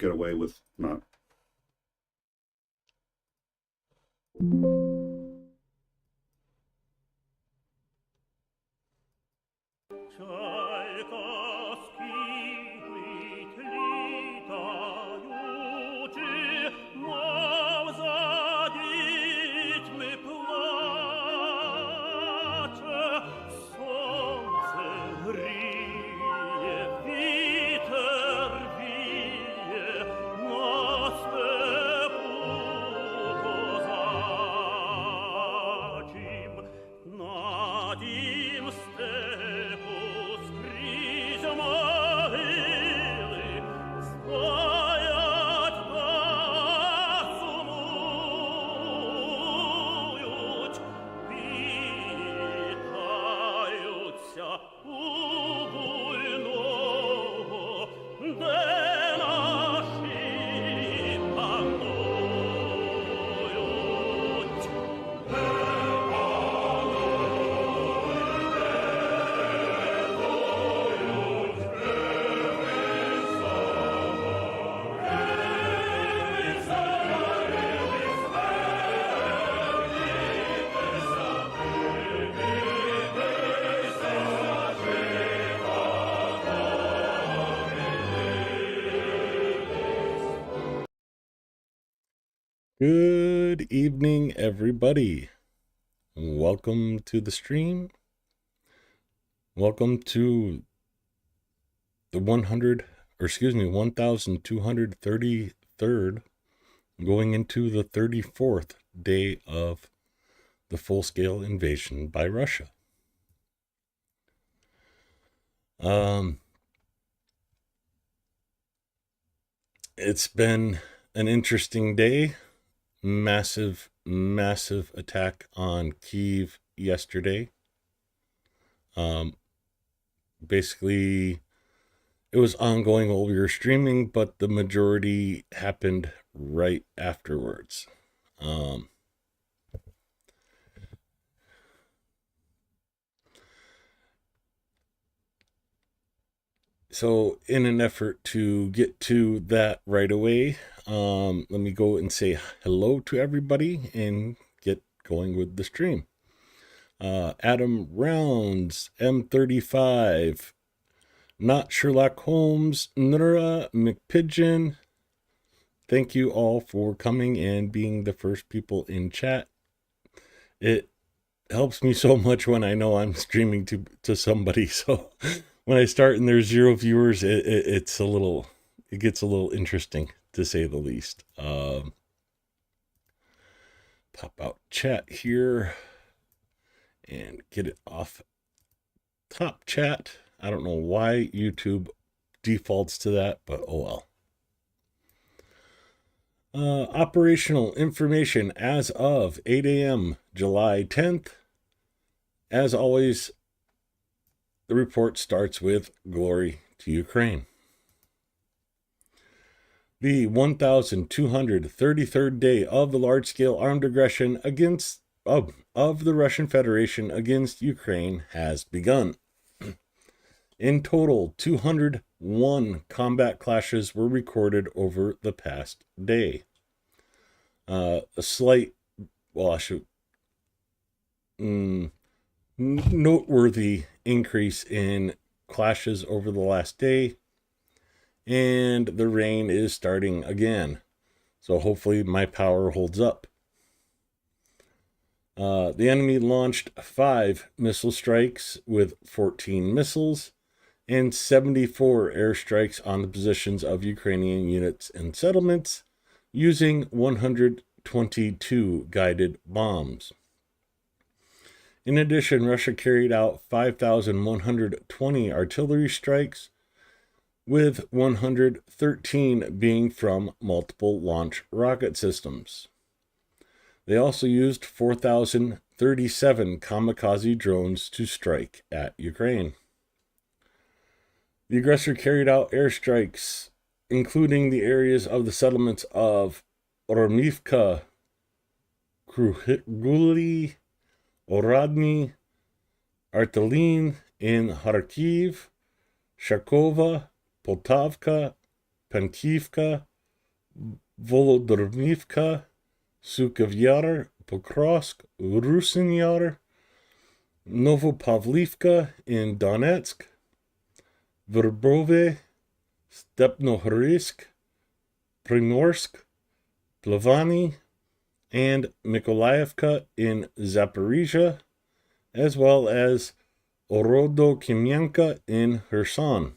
get away with not. Good evening, everybody. Welcome to the stream. Welcome to the 1233rd, going into the 34th day of the full-scale invasion by Russia. It's been an interesting day. Massive attack on Kyiv yesterday. Basically, it was ongoing while we were streaming, but the majority happened right afterwards. So in an effort to get to that right away, let me go and say hello to everybody and get going with the stream. Adam Rounds, M35, Not Sherlock Holmes, Nura McPigeon. Thank you all for coming and being the first people in chat. It helps me so much when I know I'm streaming to somebody. So when I start and there's 0 viewers, it gets a little interesting, to say the least. Pop out chat here and get it off top chat. I don't know why YouTube defaults to that, but oh well. Operational information as of 8 a.m. July 10th. As always, the report starts with glory to Ukraine. The 1233rd day of the large-scale armed aggression of the Russian Federation against Ukraine has begun. In total, 201 combat clashes were recorded over the past day. Noteworthy increase in clashes over the last day, and the rain is starting again. So hopefully my power holds up. The enemy launched 5 missile strikes with 14 missiles and 74 airstrikes on the positions of Ukrainian units and settlements using 122 guided bombs. In addition, Russia carried out 5,120 artillery strikes, with 113 being from multiple launch rocket systems. They also used 4,037 kamikaze drones to strike at Ukraine. The aggressor carried out airstrikes, including the areas of the settlements of Ormivka, Kruguli, Oradny, Artelin in Kharkiv, Sharkova, Poltavka, Pankivka, Volodymyvka, Sukiv Yar, Pokrovsk, Rusin Yar, Novopavlivka in Donetsk, Verbove, Stepnohorsk, Primorsk, Plavany, and Mykolaievka in Zaporizhia, as well as Orodo-Kimyanka in Kherson.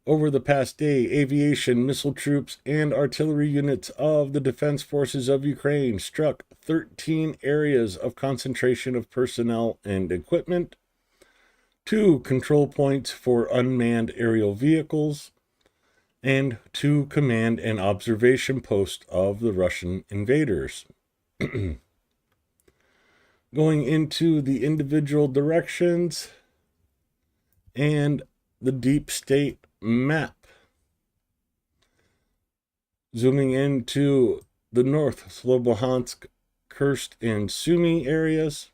Over the past day, aviation, missile troops, and artillery units of the Defense Forces of Ukraine struck 13 areas of concentration of personnel and equipment, 2 control points for unmanned aerial vehicles, and 2 command and observation posts of the Russian invaders. Going into the individual directions and the deep state map. Zooming into the North Slobodansk, Kursk, and Sumy areas.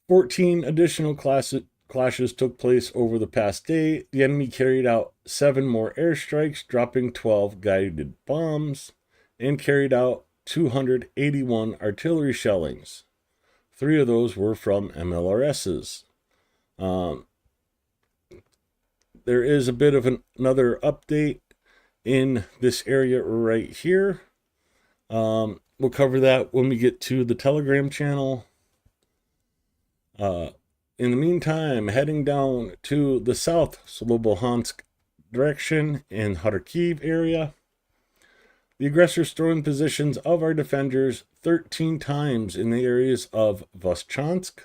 14 additional clashes took place over the past day. The enemy carried out 7 more airstrikes, dropping 12 guided bombs, and carried out 281 artillery shellings. 3 of those were from MLRSs. There is a bit of another update in this area right here. We'll cover that when we get to the Telegram channel. In the meantime, heading down to the South Slobodansk direction in Kharkiv area, the aggressor stormed positions of our defenders 13 times in the areas of Voschansk,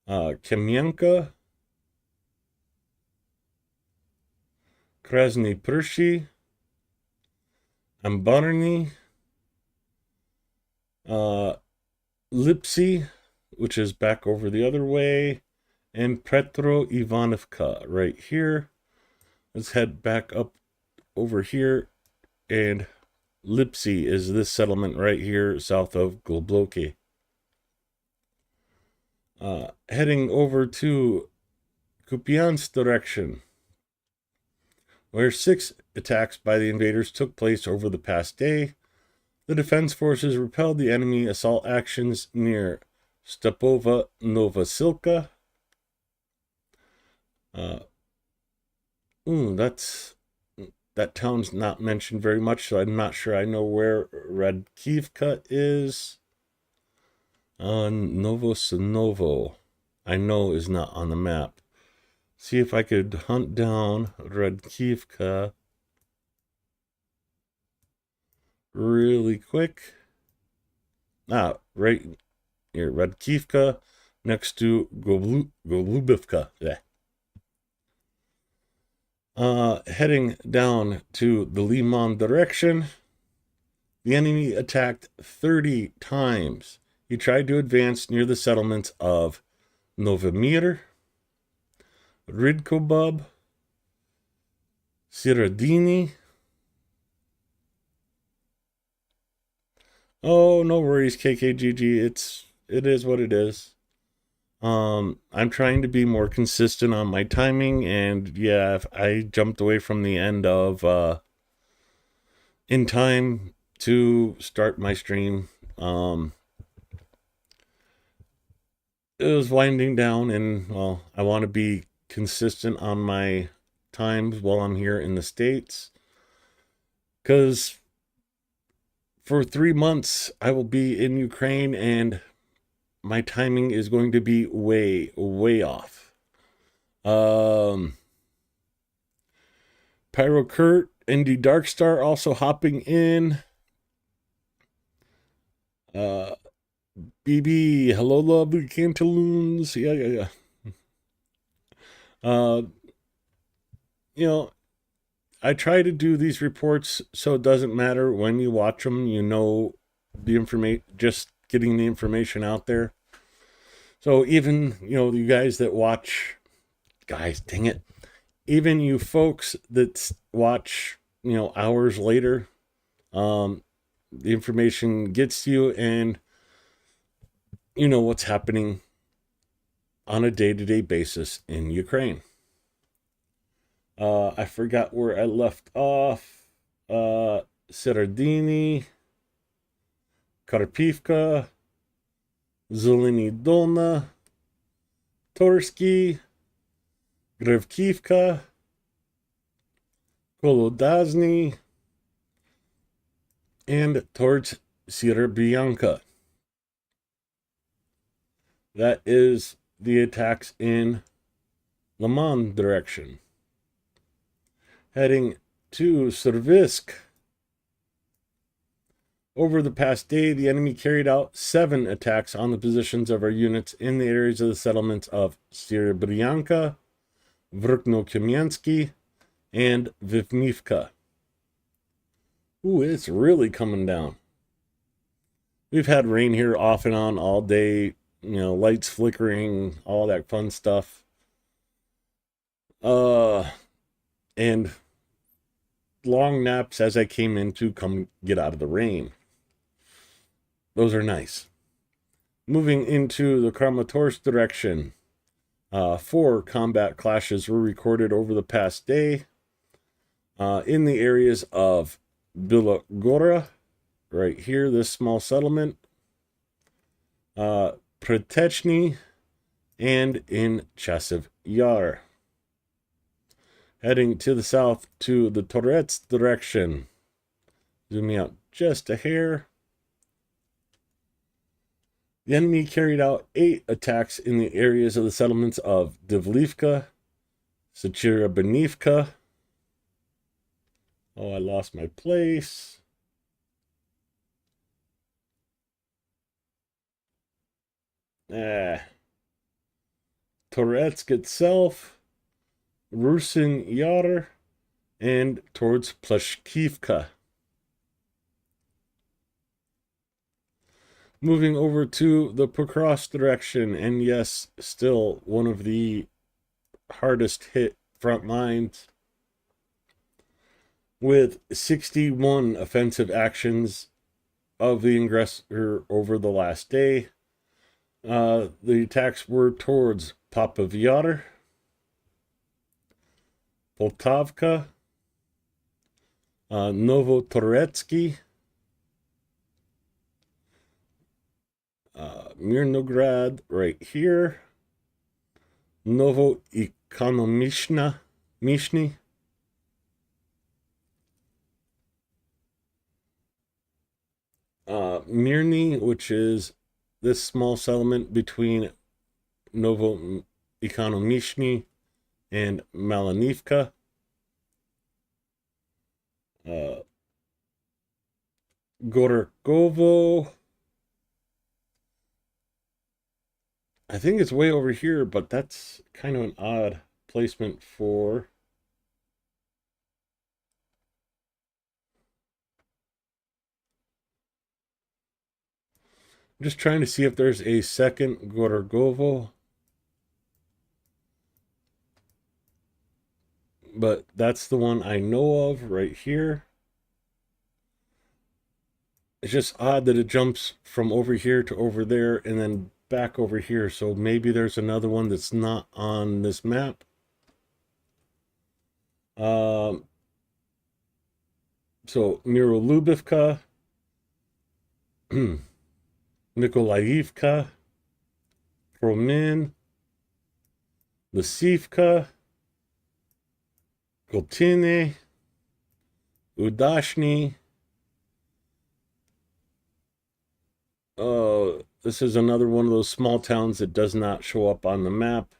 Kamienka, Krasny Pershi, Ambarny, Lipsy, which is back over the other way, and Petro Ivanovka right here. Let's head back up over here, and Lipsy is this settlement right here south of Globloki. Heading over to Kupiansk direction, where 6 attacks by the invaders took place over the past day. The defense forces repelled the enemy assault actions near Stepova Novosilka. That town's not mentioned very much, so I'm not sure I know where Radkivka is. Novosinovo, I know is not on the map. See if I could hunt down Radkivka really quick. Right here, Radkivka, next to Golubivka. Yeah. Heading down to the Liman direction, the enemy attacked 30 times. He tried to advance near the settlements of Novomir, Ridkobub, Siradini. Oh, no worries, KKGG. It is what it is. I'm trying to be more consistent on my timing, and yeah, I jumped away from the end of in time to start my stream. It was winding down, and well, I want to be consistent on my times while I'm here in the States, because for 3 months I will be in Ukraine, and my timing is going to be way off. Pyro Kurt, Indy Darkstar also hopping in. BB, hello lovely Cantaloons. Yeah. I try to do these reports so it doesn't matter when you watch them, you know the information, just getting the information out there. So even, you guys that watch, dang it, even you folks that watch, hours later, the information gets to you, and you know what's happening on a day-to-day basis in Ukraine. I forgot where I left off. Serardini, Karpivka, Zeleny Dolna, Torski, Grevkivka, Kolodazny, and towards Sierra. That is the attacks in Le Mans direction. Heading to Servisk. Over the past day, the enemy carried out 7 attacks on the positions of our units in the areas of the settlements of Sierra, Vrkno-Kamiensky, and Vivnivka. Ooh, it's really coming down. We've had rain here off and on all day, lights flickering, all that fun stuff. And long naps as I came in to come get out of the rain. Those are nice. Moving into the Kramatorsk direction, 4 combat clashes were recorded over the past day in the areas of Bilogora, right here, this small settlement, Pretechny, and in Chasev Yar. Heading to the south to the Torets direction. Zooming out just a hair. The enemy carried out 8 attacks in the areas of the settlements of Divlivka, Sechirabenivka. Oh, I lost my place. Toretsk itself, Rusin Yar, and towards Plashkivka. Moving over to the Pokros direction, and yes, still one of the hardest hit front lines, with 61 offensive actions of the aggressor over the last day. The attacks were towards Papavyar, Poltavka, Novotoretsky, Mirnograd right here, Novoekonomishny, Mirny, which is this small settlement between Novoekonomishny and Malanivka. Gorkovo, I think it's way over here, but that's kind of an odd placement for... I'm just trying to see if there's a second Gorgovo. But that's the one I know of right here. It's just odd that it jumps from over here to over there and then back over here. So maybe there's another one that's not on this map. So Mirolubivka, Nikolaevka, Promin, Lisivka, Goltine, Udashny. This is another one of those small towns that does not show up on the map.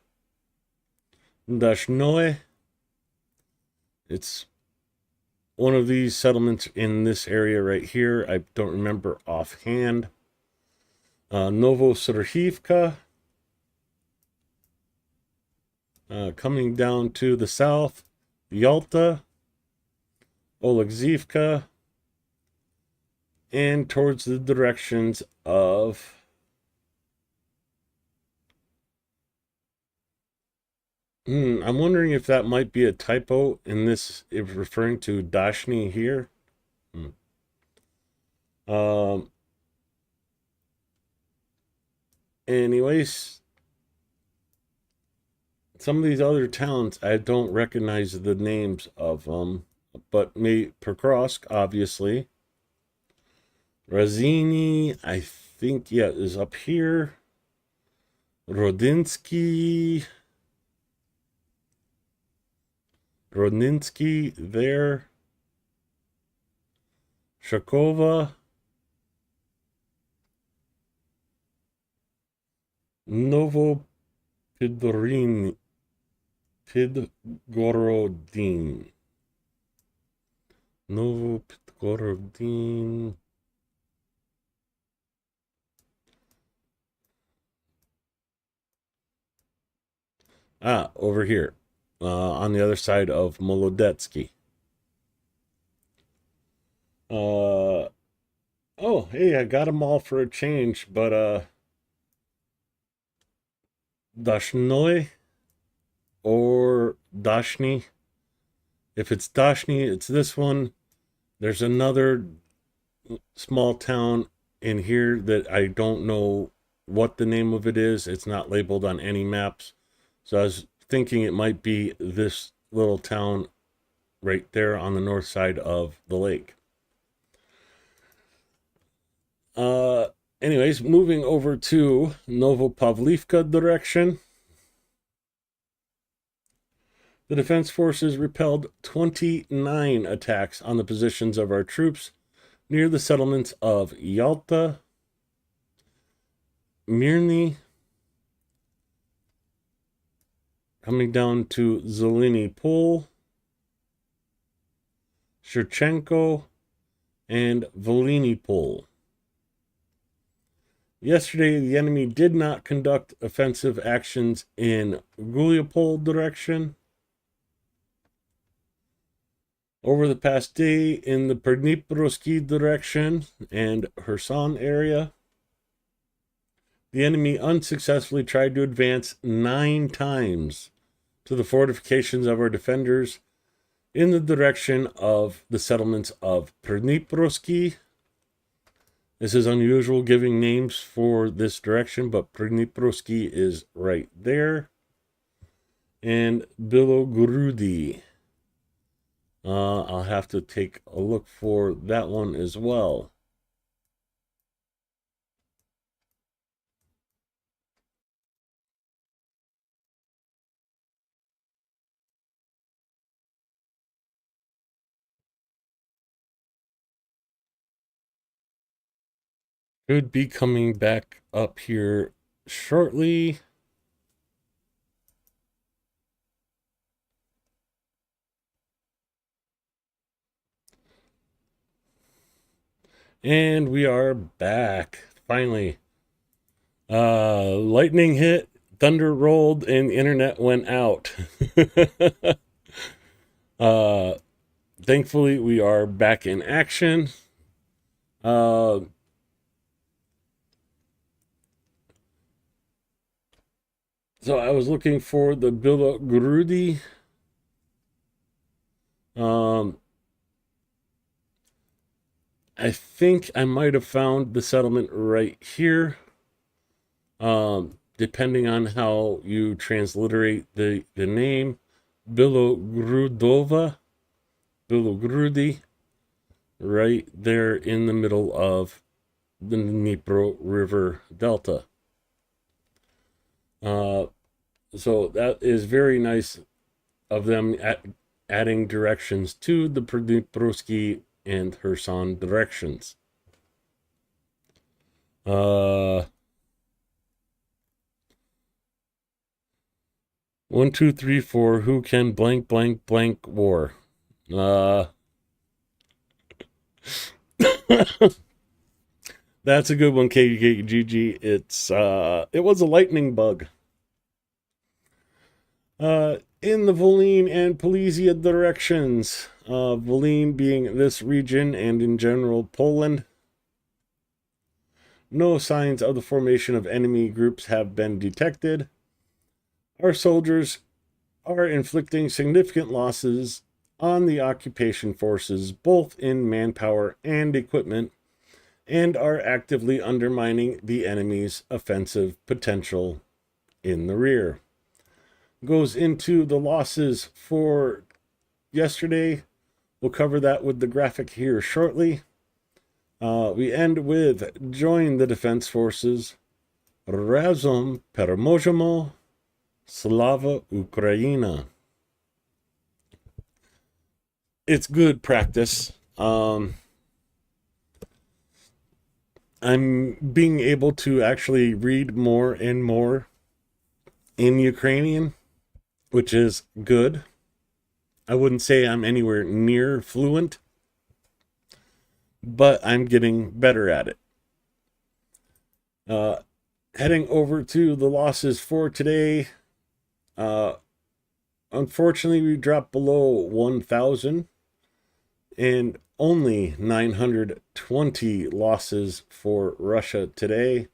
Dashnoe. It's one of these settlements in this area right here. I don't remember offhand. Novoserhivka. Coming down to the south, Yalta, Oleksivka, and towards the directions of I'm wondering if that might be a typo in this, if referring to Dashni here. Anyways, some of these other towns, I don't recognize the names of them, but Pokrovsk, obviously. Razini, I think, yeah, is up here. Rodinsky there. Shakova. Novo Pidgorodin. Novo Pidgorodin. Over here. On the other side of Molodetsky. Oh, hey, I got them all for a change, but Dashnoi or Dashni. If it's Dashni, it's this one. There's another small town in here that I don't know what the name of it is. It's not labeled on any maps. So I was thinking it might be this little town right there on the north side of the lake. Anyways, moving over to Novopavlivka direction. The defense forces repelled 29 attacks on the positions of our troops near the settlements of Yalta, Mirny, coming down to Zeleny Pol, Shevchenko, and Voliny Pol. Yesterday, the enemy did not conduct offensive actions in Guliapol direction. Over the past day, in the Perdniprovsky direction and Kherson area, the enemy unsuccessfully tried to advance 9 times to the fortifications of our defenders in the direction of the settlements of Perdniprovsky. This is unusual giving names for this direction, but Perdniprovsky is right there. And Bilogorody. I'll have to take a look for that one as well. Should be coming back up here shortly. And we are back, finally. Lightning hit, thunder rolled, and the internet went out. Thankfully, we are back in action. So I was looking for the Bilogorody. I think I might have found the settlement right here. Depending on how you transliterate the name, Bilogorody, right there in the middle of the Dnipro River Delta. So that is very nice of them adding directions to the Perdniprovsky and Kherson directions. 1, 2, 3, 4. Who can blank blank blank war? That's a good one, KGG. It was a lightning bug. In the Volyn and Polesia directions, Volyn being this region and in general Poland, no signs of the formation of enemy groups have been detected. Our soldiers are inflicting significant losses on the occupation forces, both in manpower and equipment, and are actively undermining the enemy's offensive potential in the rear. goes into the losses for yesterday. We'll cover that with the graphic here shortly. We end with join the Defense Forces. Razom peremojemo. Slava Ukraina. It's good practice. I'm being able to actually read more and more in Ukrainian, which is good. I wouldn't say I'm anywhere near fluent, but I'm getting better at it. Heading over to the losses for today. Unfortunately, we dropped below 1,000 and only 920 losses for Russia today,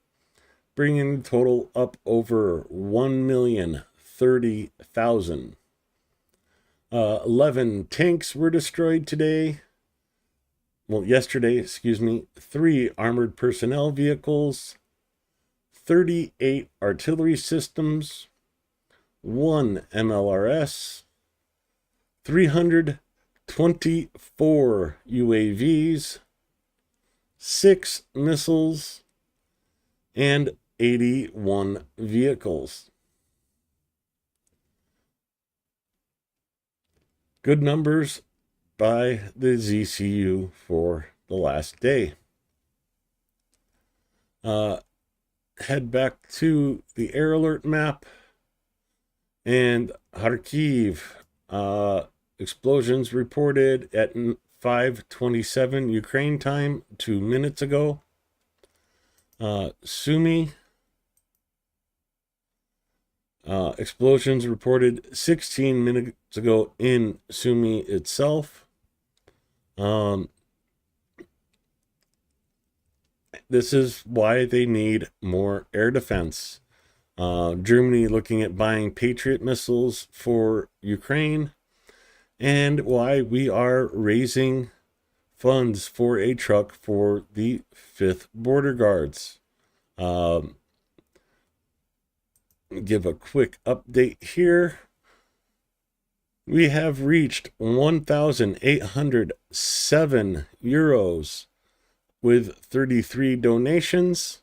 bringing the total up over 1,030,000. 11 tanks were destroyed today. Well, yesterday, excuse me. 3 armored personnel vehicles, 38 artillery systems, 1 MLRS, 324 UAVs, 6 missiles, and 81 vehicles. Good numbers by the ZCU for the last day. Head back to the air alert map, and Kharkiv, explosions reported at 5:27 Ukraine time 2 minutes ago. Sumy, explosions reported 16 minutes ago in Sumy itself. This is why they need more air defense. Germany looking at buying Patriot missiles for Ukraine, and why we are raising funds for a truck for the 5th Border Guards. Give a quick update here. We have reached 1,807 euros with 33 donations.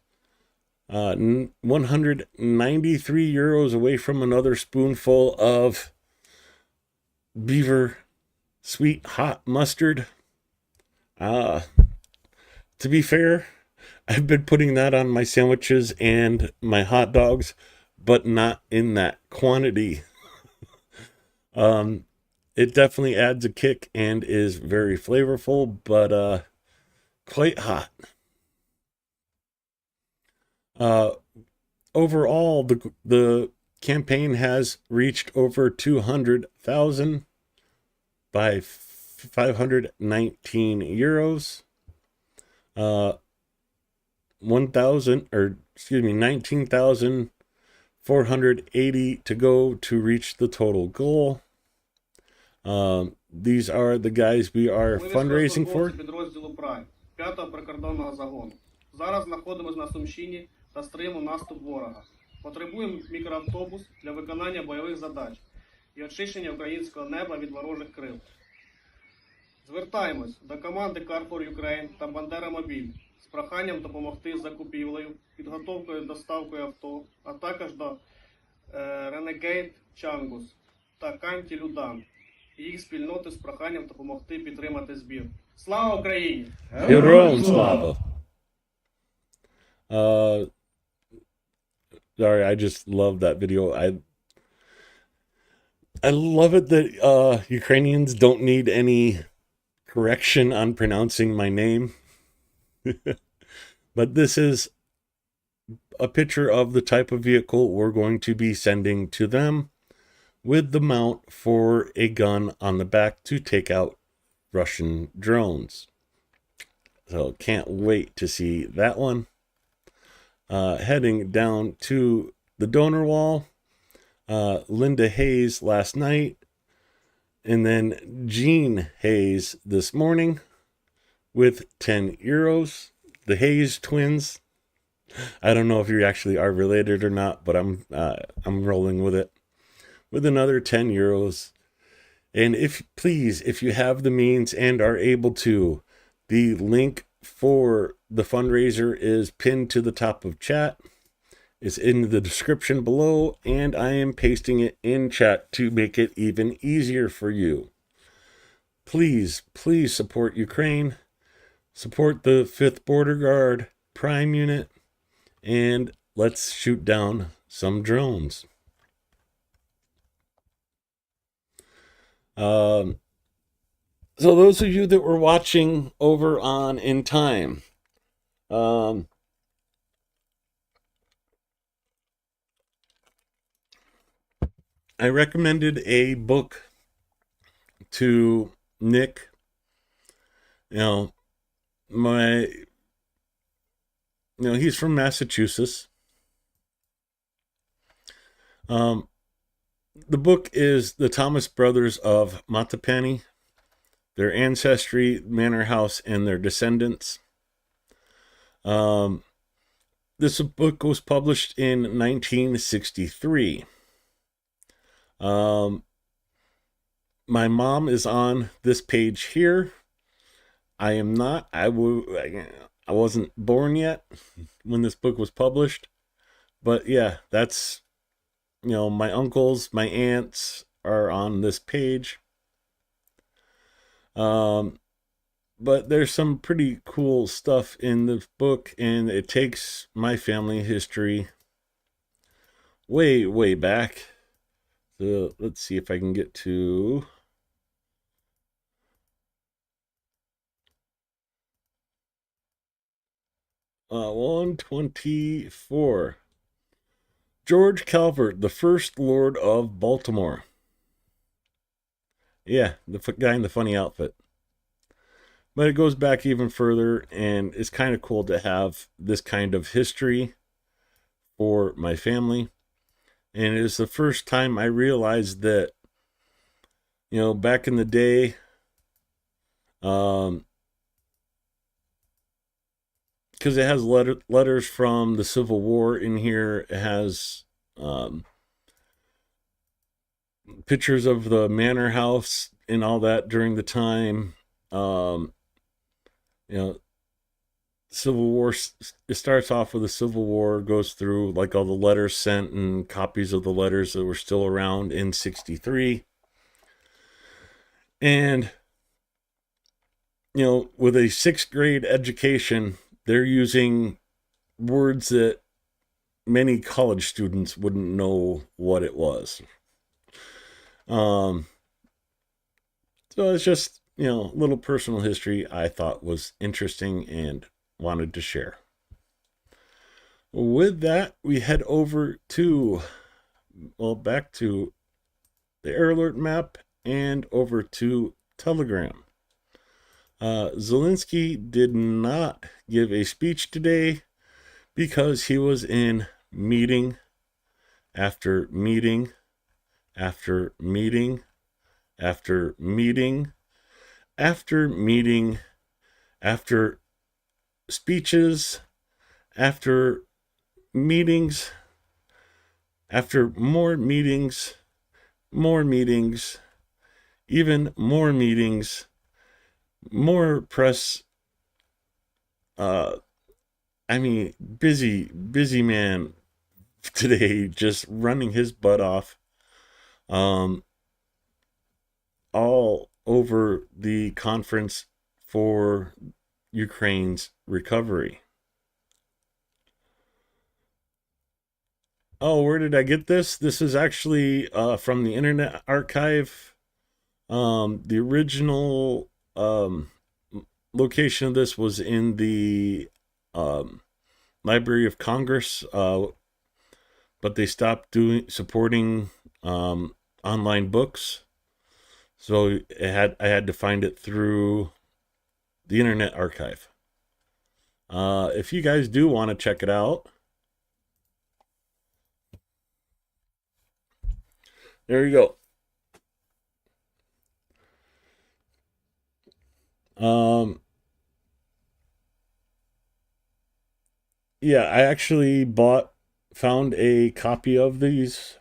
193 euros away from another spoonful of beaver sweet hot mustard. To be fair, I've been putting that on my sandwiches and my hot dogs, but not in that quantity. It definitely adds a kick and is very flavorful, but quite hot. Overall, the campaign has reached over 200,000 by 519 euros. 19,480 to go to reach the total goal. These are the guys we are fundraising for. Підрозділу Прайм 5-го прикордонного загону. Зараз знаходимося на Сумщині та стримуємо наступ ворога. Потребуємо мікроавтобус для виконання бойових задач і очищення українського неба від ворожих крил. Звертаємось до команди Car for Ukraine та Бандера Мобіль з проханням допомогти з закупівлею, підготовкою і доставкою авто, а також до Renegade Changus та Канті Людан і їх спільноти з проханням допомогти підтримати збір. Слава Україні! Героям слава! Sorry, I just love that video. I love it that Ukrainians don't need any correction on pronouncing my name. But this is a picture of the type of vehicle we're going to be sending to them, with the mount for a gun on the back to take out Russian drones. So can't wait to see that one. Heading down to the donor wall, Linda Hayes last night, and then Jean Hayes this morning with 10 euros. The Hayes twins. I don't know if you actually are related or not, but I'm rolling with it. with another 10 euros. And if you have the means and are able to, the link for the fundraiser is pinned to the top of chat. It's in the description below, and I am pasting it in chat to make it even easier for you. Please, please support Ukraine, support the 5th Border Guard Prime Unit, and let's shoot down some drones. So those of you that were watching over on In Time, I recommended a book to Nick. You know, he's from Massachusetts. The book is The Thomas Brothers of Mattapani, Their Ancestry, Manor House, and Their Descendants. This book was published in 1963. My mom is on this page here. I am not. I wasn't born yet when this book was published. But yeah, that's, my uncles, my aunts are on this page. But there's some pretty cool stuff in the book, and it takes my family history way, way back. So let's see if I can get to 124. George Calvert, the first Lord of Baltimore. Yeah, the guy in the funny outfit. But it goes back even further, and it's kind of cool to have this kind of history for my family. And it is the first time I realized that, back in the day, because it has letters from the Civil War in here. It has pictures of the manor house and all that during the time. Civil War, it starts off with the Civil War, goes through like all the letters sent and copies of the letters that were still around in 63. And, with a 6th grade education, they're using words that many college students wouldn't know what it was. So it's just, a little personal history I thought was interesting and wanted to share. With that, we head over to, back to the Air Alert map and over to Telegram. Zelensky did not give a speech today because he was in meeting after meeting after meeting after meeting after meeting after speeches after meetings after more meetings, even more meetings, more press. Busy man today, just running his butt off, all over the conference for Ukraine's recovery. Oh, where did I get this? This is actually from the Internet Archive. The original location of this was in the Library of Congress, but they stopped supporting online books, so I had to find it through the Internet Archive. If you guys do want to check it out, there you go. Yeah, I actually found a copy of these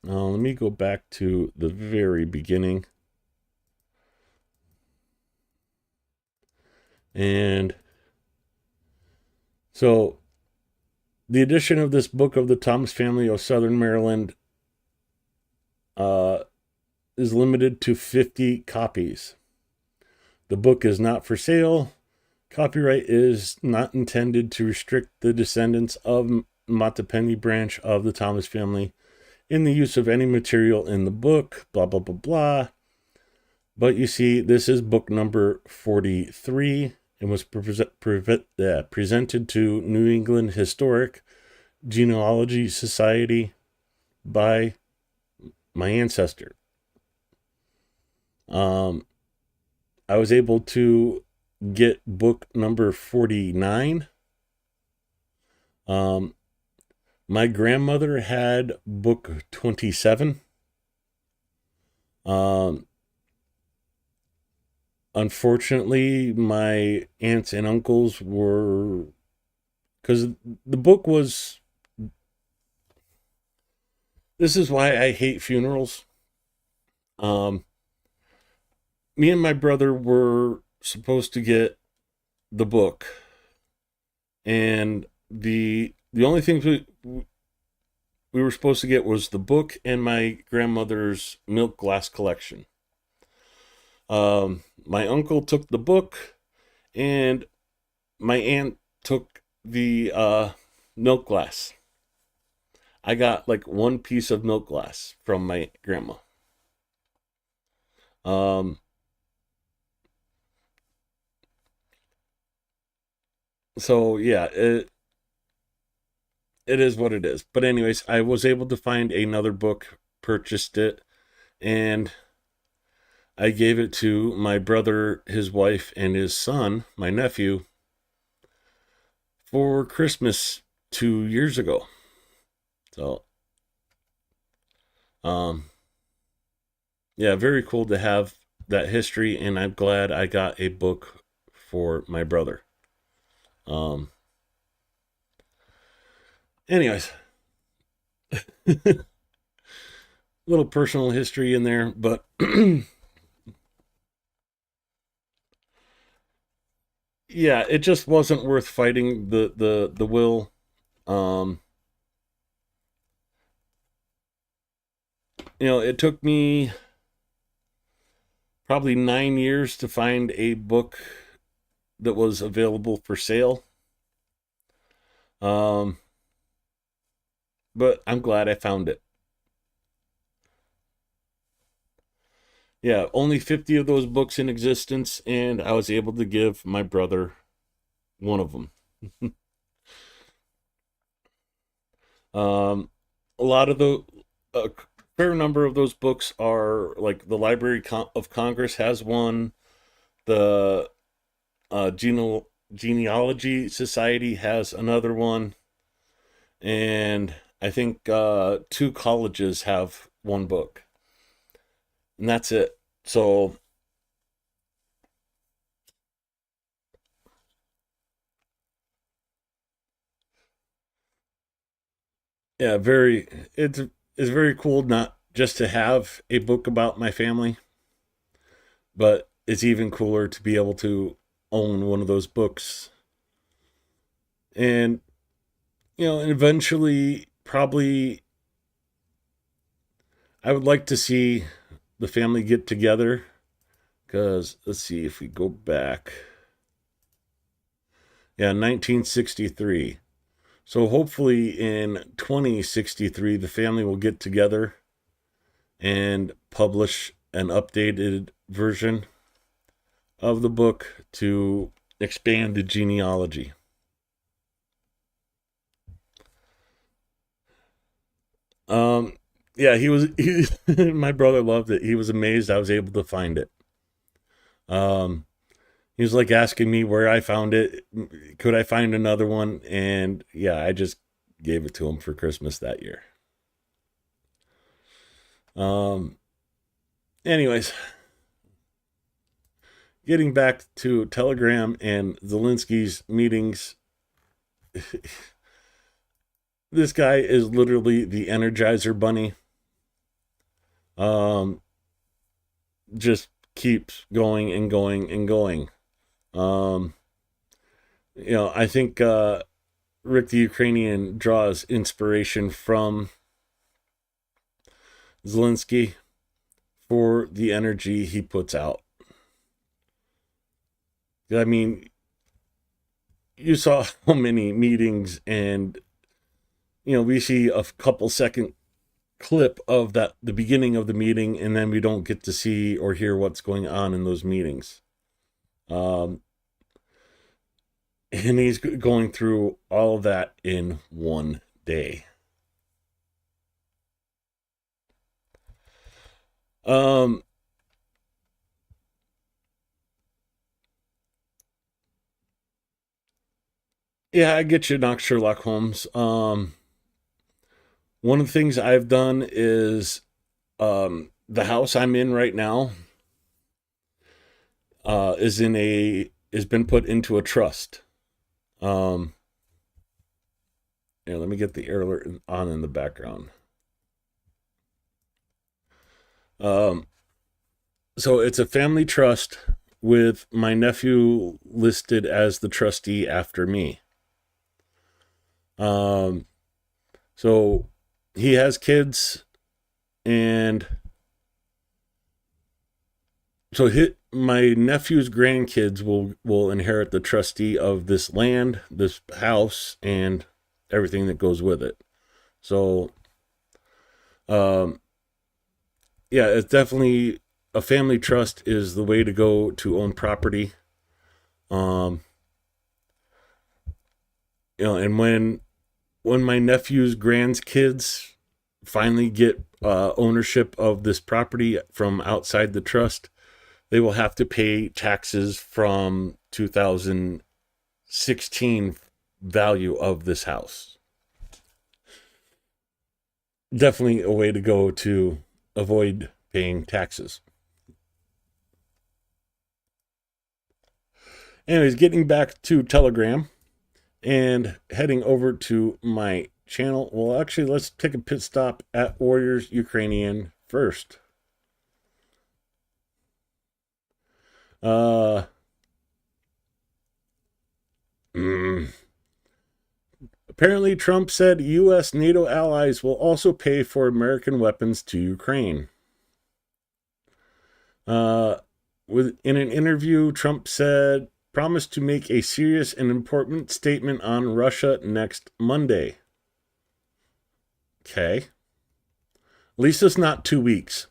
Let me go back to the very beginning. And so the edition of this book of the Thomas family of Southern Maryland uh, is limited to 50 copies. The book is not for sale. Copyright is not intended to restrict the descendants of Mattapeni branch of the Thomas family in the use of any material in the book, blah, blah, blah, blah. But you see, this is book number 43 and was presented to New England Historic Genealogy Society by my ancestor. I was able to get book number 49. My grandmother had book 27. Unfortunately, my aunts and uncles were, because the book was, this is why I hate funerals. Me and my brother were supposed to get the book, and the only things we were supposed to get was the book and my grandmother's milk glass collection. My uncle took the book, and my aunt took the milk glass. I got like one piece of milk glass from my grandma. So yeah, it is what it is. But anyways, I was able to find another book, purchased it, and I gave it to my brother, his wife, and his son, my nephew, for Christmas 2 years ago. So, yeah, very cool to have that history, and I'm glad I got a book for my brother. Anyways, little personal history in there, but yeah, it just wasn't worth fighting the will. Um, it took me probably 9 years to find a book that was available for sale. But I'm glad I found it. Yeah, only 50 of those books in existence, and I was able to give my brother one of them. A lot of a fair number of those books are like the Library of Congress has one, the Genealogy Society has another one, and I think 2 colleges have one book, and that's it. So yeah, it's very cool not just to have a book about my family, but it's even cooler to be able to own one of those books. And and eventually probably I would like to see the family get together, because let's see if we go back. Yeah, 1963. So hopefully in 2063 the family will get together and publish an updated version of the book to expand the genealogy. Yeah, my brother loved it. He was amazed I was able to find it. Um, he was like asking me where I found it. Could I find another one? And yeah, I just gave it to him for Christmas that year. Um, anyways, getting back to Telegram and Zelensky's meetings, this guy is literally the Energizer Bunny. um, just keeps going and going and going. Um, I think Rick the Ukrainian draws inspiration from Zelensky for the energy he puts out. I mean, you saw how many meetings, and we see a couple second clip of that, the beginning of the meeting, and then we don't get to see or hear what's going on in those meetings. And he's going through all of that in one day. Um, yeah, I get you, knock Sherlock Holmes. One of the things I've done is the house I'm in right now has been put into a trust. Um, let me get the air alert on in the background. Um, so it's a family trust with my nephew listed as the trustee after me. Um, so he has kids, and so my nephew's grandkids will inherit the trustee of this land, this house, and everything that goes with it. So, um, yeah, it's definitely a family trust is the way to go to own property. Um, and when my nephew's grandkids finally get ownership of this property from outside the trust, they will have to pay taxes from 2016 value of this house. Definitely a way to go to avoid paying taxes. Anyways, getting back to Telegram and heading over to my channel. Well, actually, let's take a pit stop at Warriors Ukrainian first. Uh, Apparently, Trump said U.S. NATO allies will also pay for American weapons to Ukraine. In an interview, Trump promised to make a serious and important statement on Russia next Monday. Okay. At least it's not 2 weeks.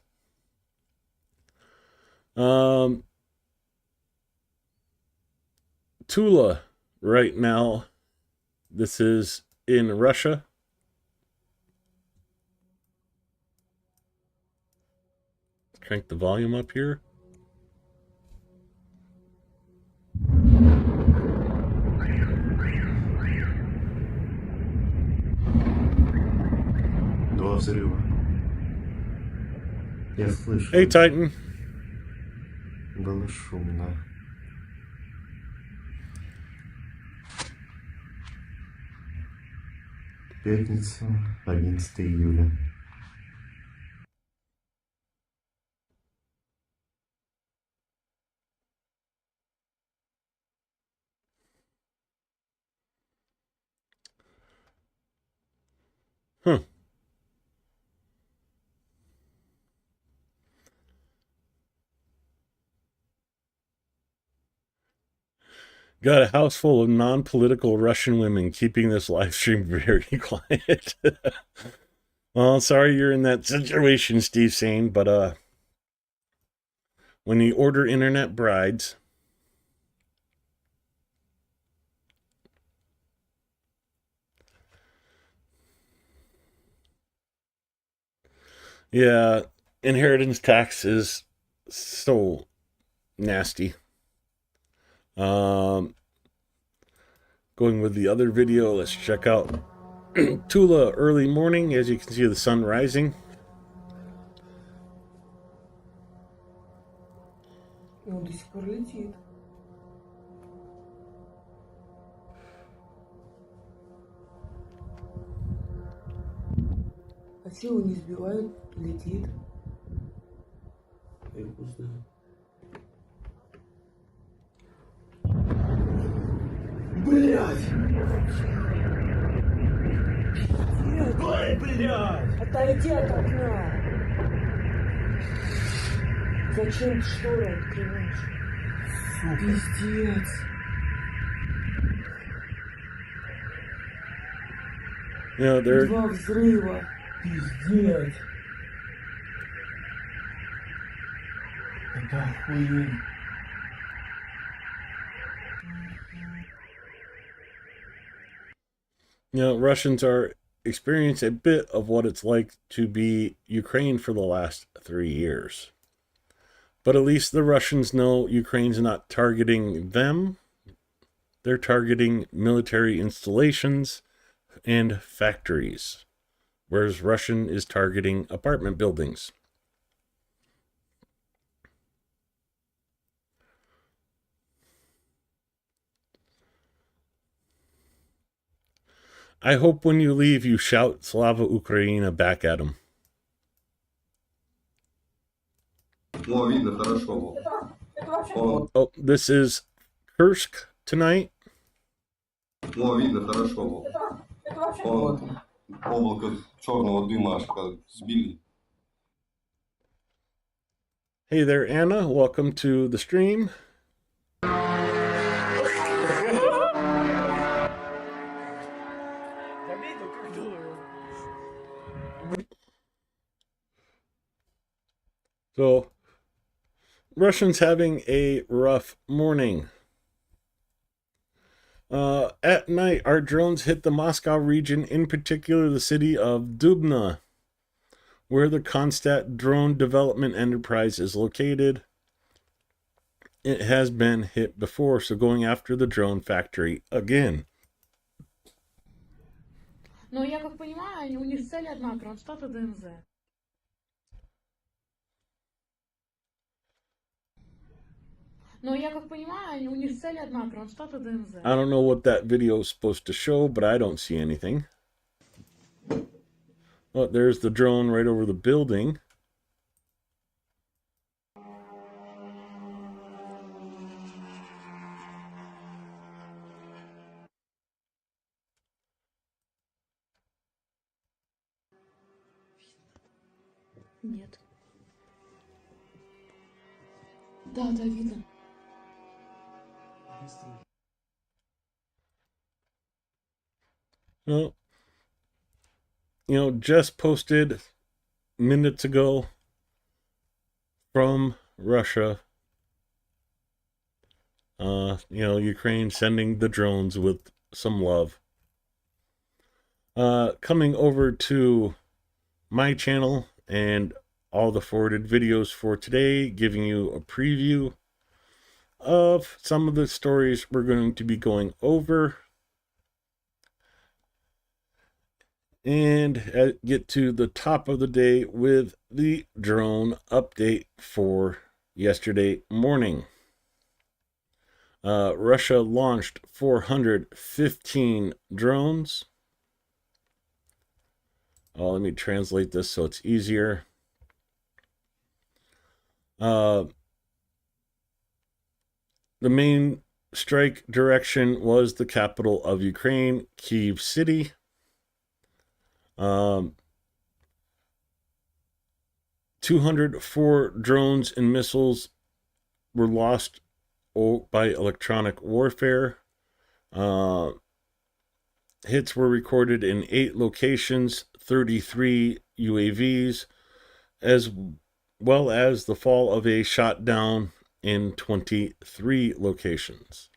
Tula, right now, this is in Russia. Crank the volume up here. Два взрыва. Я слышал. Hey, Titan. Было шумно. Пятница, 11 июля. Huh. Got a house full of non-political Russian women keeping this live stream very quiet. Well, sorry you're in that situation, Steve Sane, but when you order internet brides, yeah, inheritance tax is so nasty. Going with the other video, let's check out Tula early morning. As you can see, the sun rising. Он до сих пор летит. А те его не сбивают, летит. Блять! Нет, Блять! отойди от окна. Зачем ты шторы открываешь? Пиздец. You know, they're 2 взрыва. Пиздец! Это охуеть! Russians are experiencing a bit of what it's like to be Ukraine for the last 3 years. But at least the Russians know Ukraine's not targeting them. They're targeting military installations and factories, whereas Russian is targeting apartment buildings. I hope when you leave you shout Slava Ukraina back at them. О, видно хорошо. О, Oh, this is Kursk tonight. о, видно хорошо. Он облако черного дыма аж как сбили. Hey there, Anna. Welcome to the stream. So, Russians having a rough morning. At night, our drones hit the Moscow region, in particular the city of Dubna, where the Konstat Drone Development Enterprise is located. It has been hit before, so going after the drone factory again. Но я как понимаю, у них цель одна — Кронштадт и ДНЗ. Но я как понимаю, у них цель одна — Кронштадт и ДНЗ. I don't know what that video is supposed to show, but I don't see anything. Oh, there's the drone right over the building. Нет. Да, видно. Well, just posted minutes ago from Russia. Ukraine sending the drones with some love. Coming over to my channel and all the forwarded videos for today, giving you a preview of some of the stories we're going to be going over, and get to the top of the day with the drone update for yesterday morning. Russia launched 415 drones. Let me translate this so it's easier. The main strike direction was the capital of Ukraine, Kyiv City. 204 drones and missiles were lost by electronic warfare. Hits were recorded in 8 locations, 33 UAVs, as well as the fall of a shot down in 23 locations.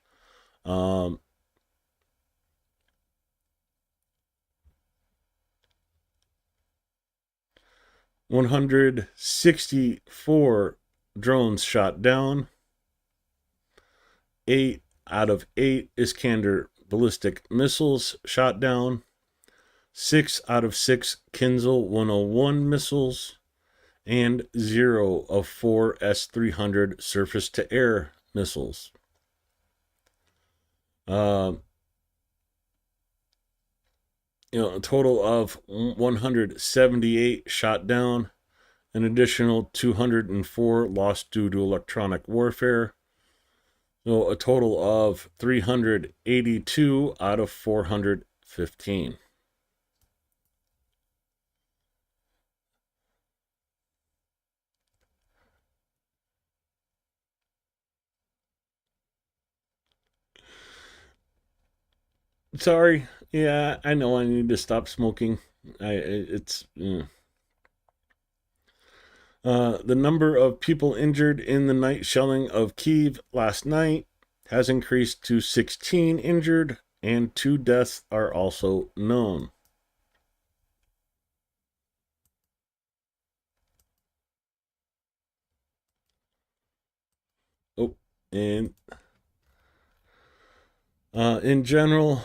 164 drones shot down. 8 out of 8 Iskander ballistic missiles shot down. 6 out of 6 Kinzhal 101 missiles. And 0 of 4 S-300 surface-to-air missiles. A total of 178 shot down An additional 204 lost due to electronic warfare. So a total of 382 out of 415. Sorry. Yeah, I know I need to stop smoking. The number of people injured in the night shelling of Kyiv last night has increased to 16 injured, and 2 deaths are also known. Oh, and in general,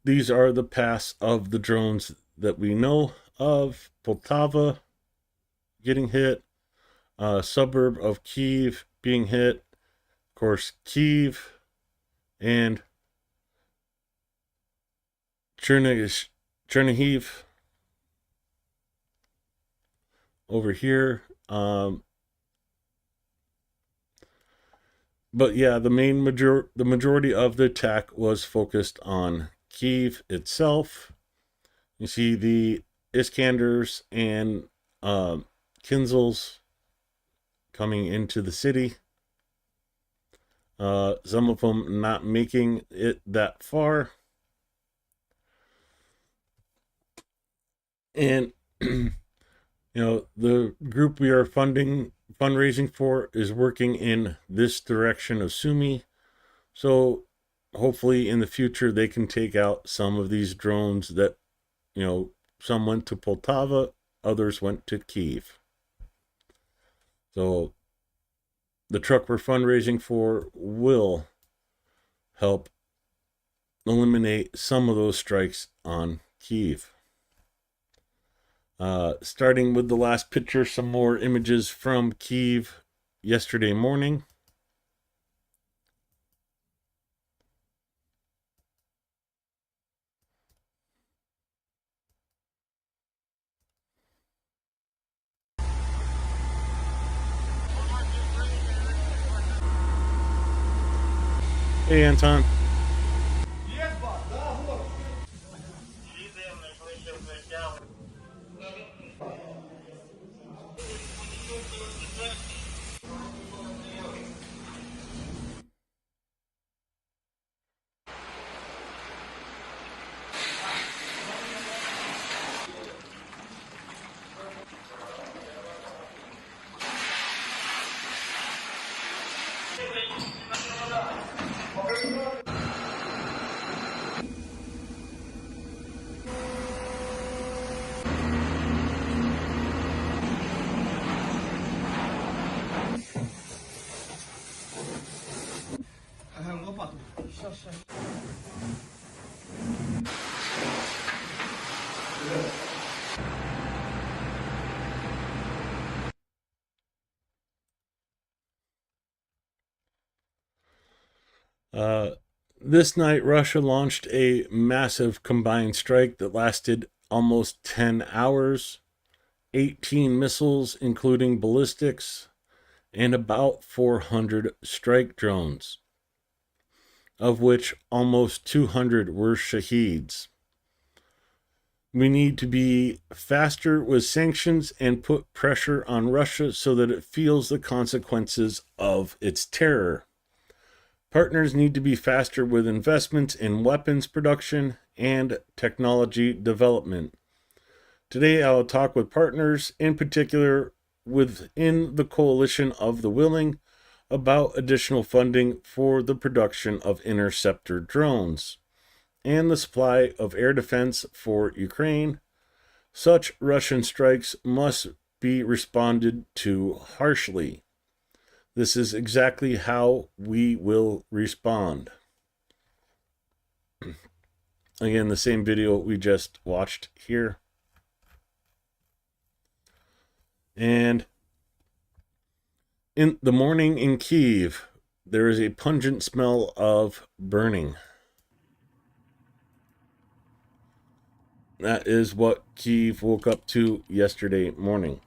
these are the paths of the drones that we know of. Poltava getting hit, suburb of Kyiv being hit, of course, Kyiv, and Chernihiv over here. But yeah, the majority of the attack was focused on Kyiv itself. You see the Iskanders and Kinzels coming into the city. Some of them not making it that far. And the group we are fundraising for is working in this direction of Sumy. So hopefully in the future they can take out some of these drones that, some went to Poltava, others went to Kyiv. So the truck we're fundraising for will help eliminate some of those strikes on Kyiv. Starting with the last picture, some more images from Kyiv yesterday morning. Hey, Anton. This night, Russia launched a massive combined strike that lasted almost 10 hours, 18 missiles, including ballistics, and about 400 strike drones, of which almost 200 were Shaheeds. We need to be faster with sanctions and put pressure on Russia so that it feels the consequences of its terror. Partners need to be faster with investments in weapons production and technology development. Today, I will talk with partners, in particular within the coalition of the willing, about additional funding for the production of interceptor drones and the supply of air defense for Ukraine. Such Russian strikes must be responded to harshly. This is exactly how we will respond. Again, the same video we just watched here. And in the morning in Kyiv, there is a pungent smell of burning. That is what Kyiv woke up to yesterday morning.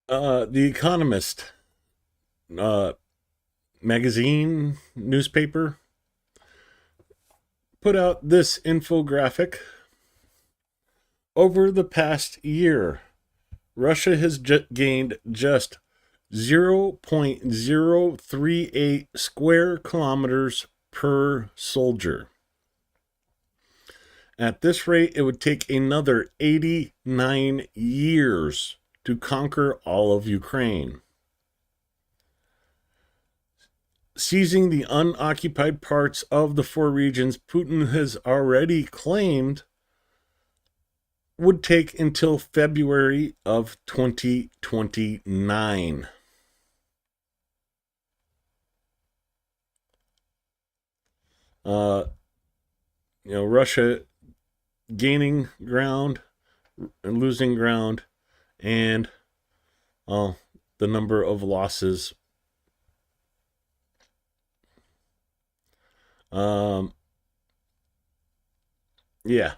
The Economist uh, magazine newspaper put out this infographic. Over the past year, Russia has gained just 0.038 square kilometers per soldier. At this rate, it would take another 89 years to conquer all of Ukraine. Seizing the unoccupied parts of the 4 regions Putin has already claimed would take until February of 2029. Russia gaining ground and losing ground, and the number of losses. Yeah.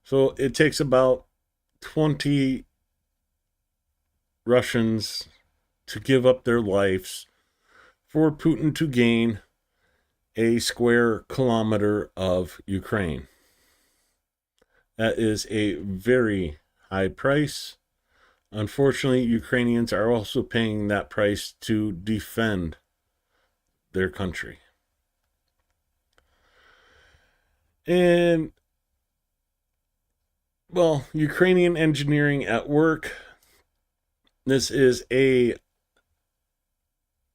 So it takes about 20 Russians to give up their lives for Putin to gain a square kilometer of Ukraine. That is a very high price. Unfortunately, Ukrainians are also paying that price to defend their country. And, well, Ukrainian engineering at work. This is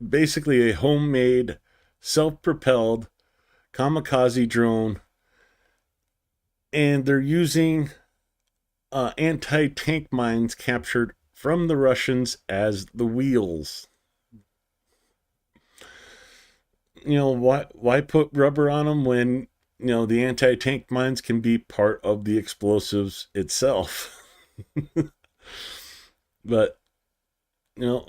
basically a homemade, self-propelled kamikaze drone, and they're using anti-tank mines captured from the Russians as the wheels. Why put rubber on them when the anti-tank mines can be part of the explosives itself? But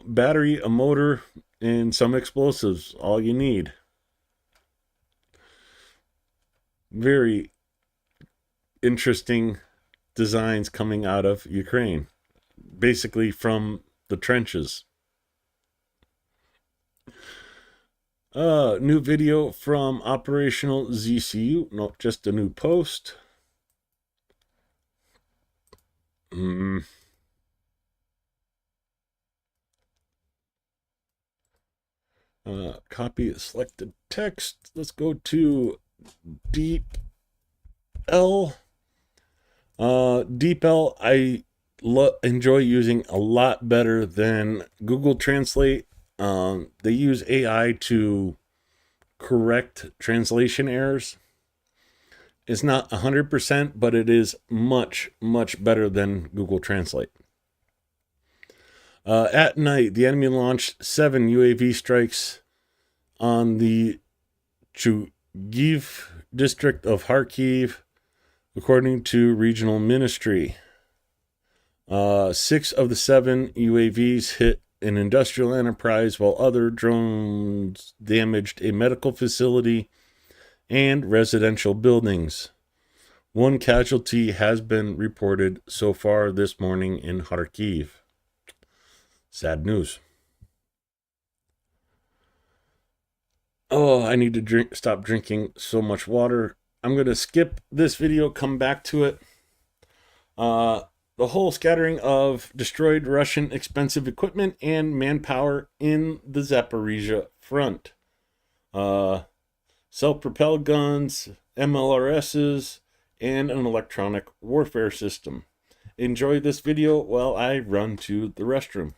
battery, a motor, and some explosives, all you need. Very interesting designs coming out of Ukraine, basically from the trenches. New video from Operational ZCU. No, just a new post. Copy selected text. Let's go to Deep L. Deep L I enjoy using a lot better than Google Translate. They use AI to correct translation errors. It's not 100%, but it is much, much better than Google Translate. At night, the enemy launched 7 UAV strikes on the Chugiv district of Kharkiv, according to regional ministry. 6 of the 7 UAVs hit an industrial enterprise, while other drones damaged a medical facility and residential buildings. 1 casualty has been reported so far this morning in Kharkiv. Sad news. Oh, I need to stop drinking so much water. I'm going to skip this video, come back to it. The whole scattering of destroyed Russian expensive equipment and manpower in the Zaporizhia front. Self-propelled guns, MLRSs, and an electronic warfare system. Enjoy this video while I run to the restroom.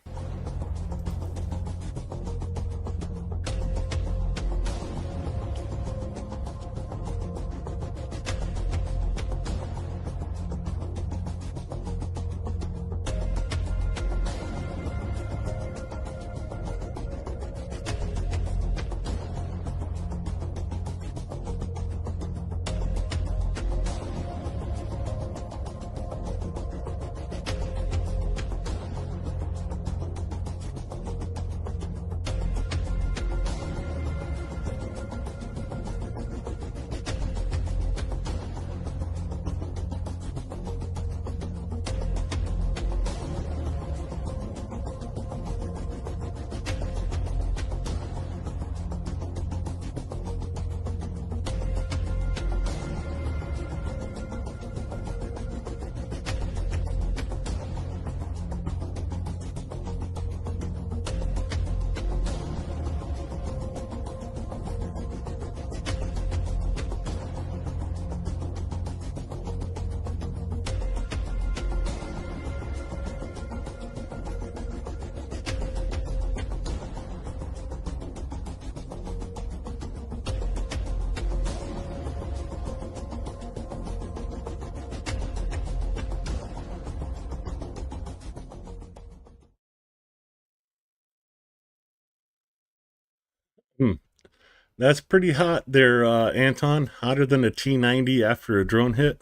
That's pretty hot there, Anton. Hotter than a T-90 after a drone hit.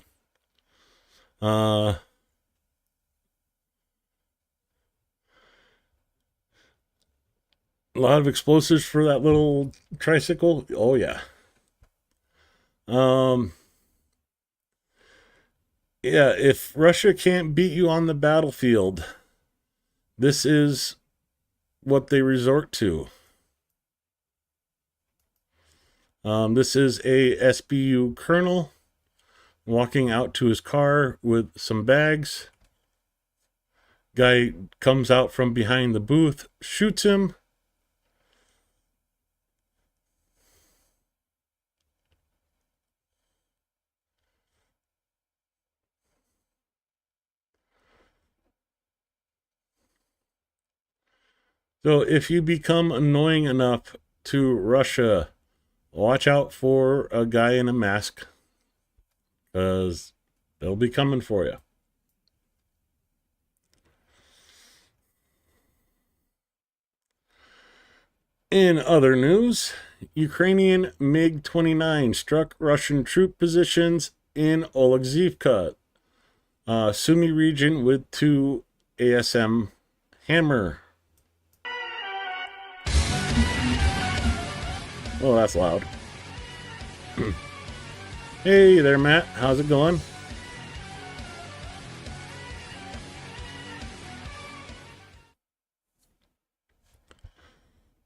A lot of explosives for that little tricycle. Oh yeah. Um, yeah, if Russia can't beat you on the battlefield, this is what they resort to. This is a SBU colonel walking out to his car with some bags. Guy comes out from behind the booth, shoots him. So if you become annoying enough to Russia, watch out for a guy in a mask, because they'll be coming for you. In other news, Ukrainian MiG-29 struck Russian troop positions in Oleksiivka, Sumy region with 2 ASM Hammer. Oh, that's loud. Hey there, Matt. How's it going?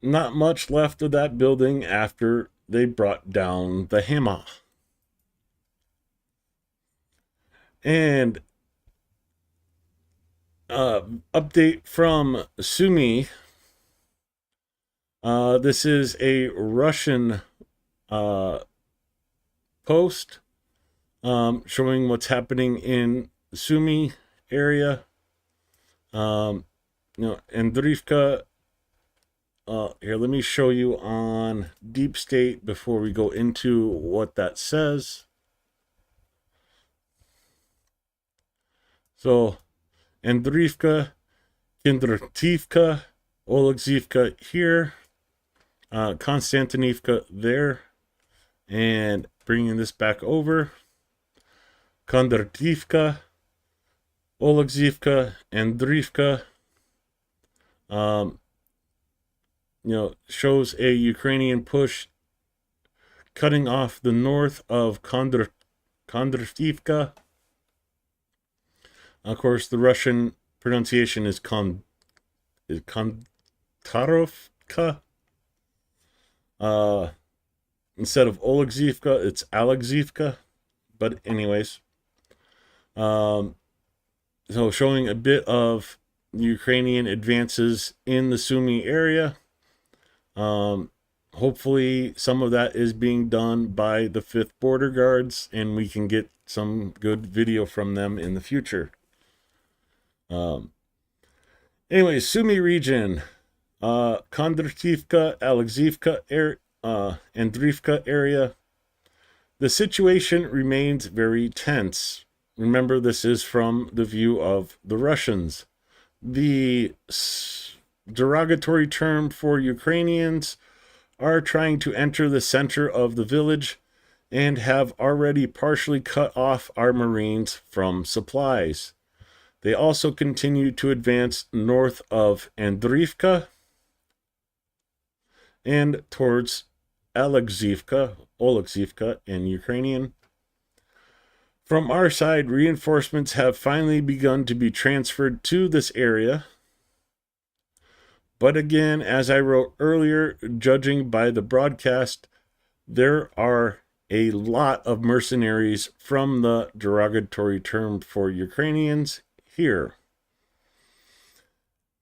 Not much left of that building after they brought down the hammer. And update from Sumy. This is a Russian post showing what's happening in Sumy area. Andriivka. Here, let me show you on Deep State before we go into what that says. So, Andriivka, Kindrativka, Oleksiivka here, Konstantinivka there, and bringing this back over, Kondrativka, Oleksiivka, Andriivka, shows a Ukrainian push cutting off the north of Kondrativka. Of course, the Russian pronunciation is Kontarovka. Instead of Oleksiivka, it's Alexiivka. But anyways, so showing a bit of Ukrainian advances in the Sumy area. Hopefully some of that is being done by the 5th Border Guards, and we can get some good video from them in the future. Anyway, Sumy region, Kondrativka, Alexiivka, Andriivka area. The situation remains very tense. Remember, this is from the view of the Russians. The derogatory term for Ukrainians are trying to enter the center of the village and have already partially cut off our Marines from supplies. They also continue to advance north of Andriivka and towards Oleksiivka in Ukrainian. From our side, reinforcements have finally begun to be transferred to this area. But again, as I wrote earlier, judging by the broadcast, there are a lot of mercenaries from the derogatory term for Ukrainians here.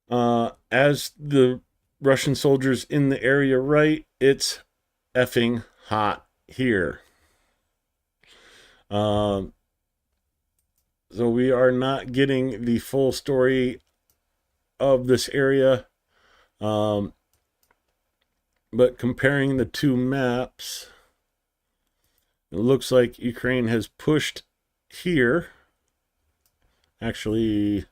As the Russian soldiers in the area write, it's effing hot here. So we are not getting the full story of this area. But comparing the two maps, it looks like Ukraine has pushed here. Actually,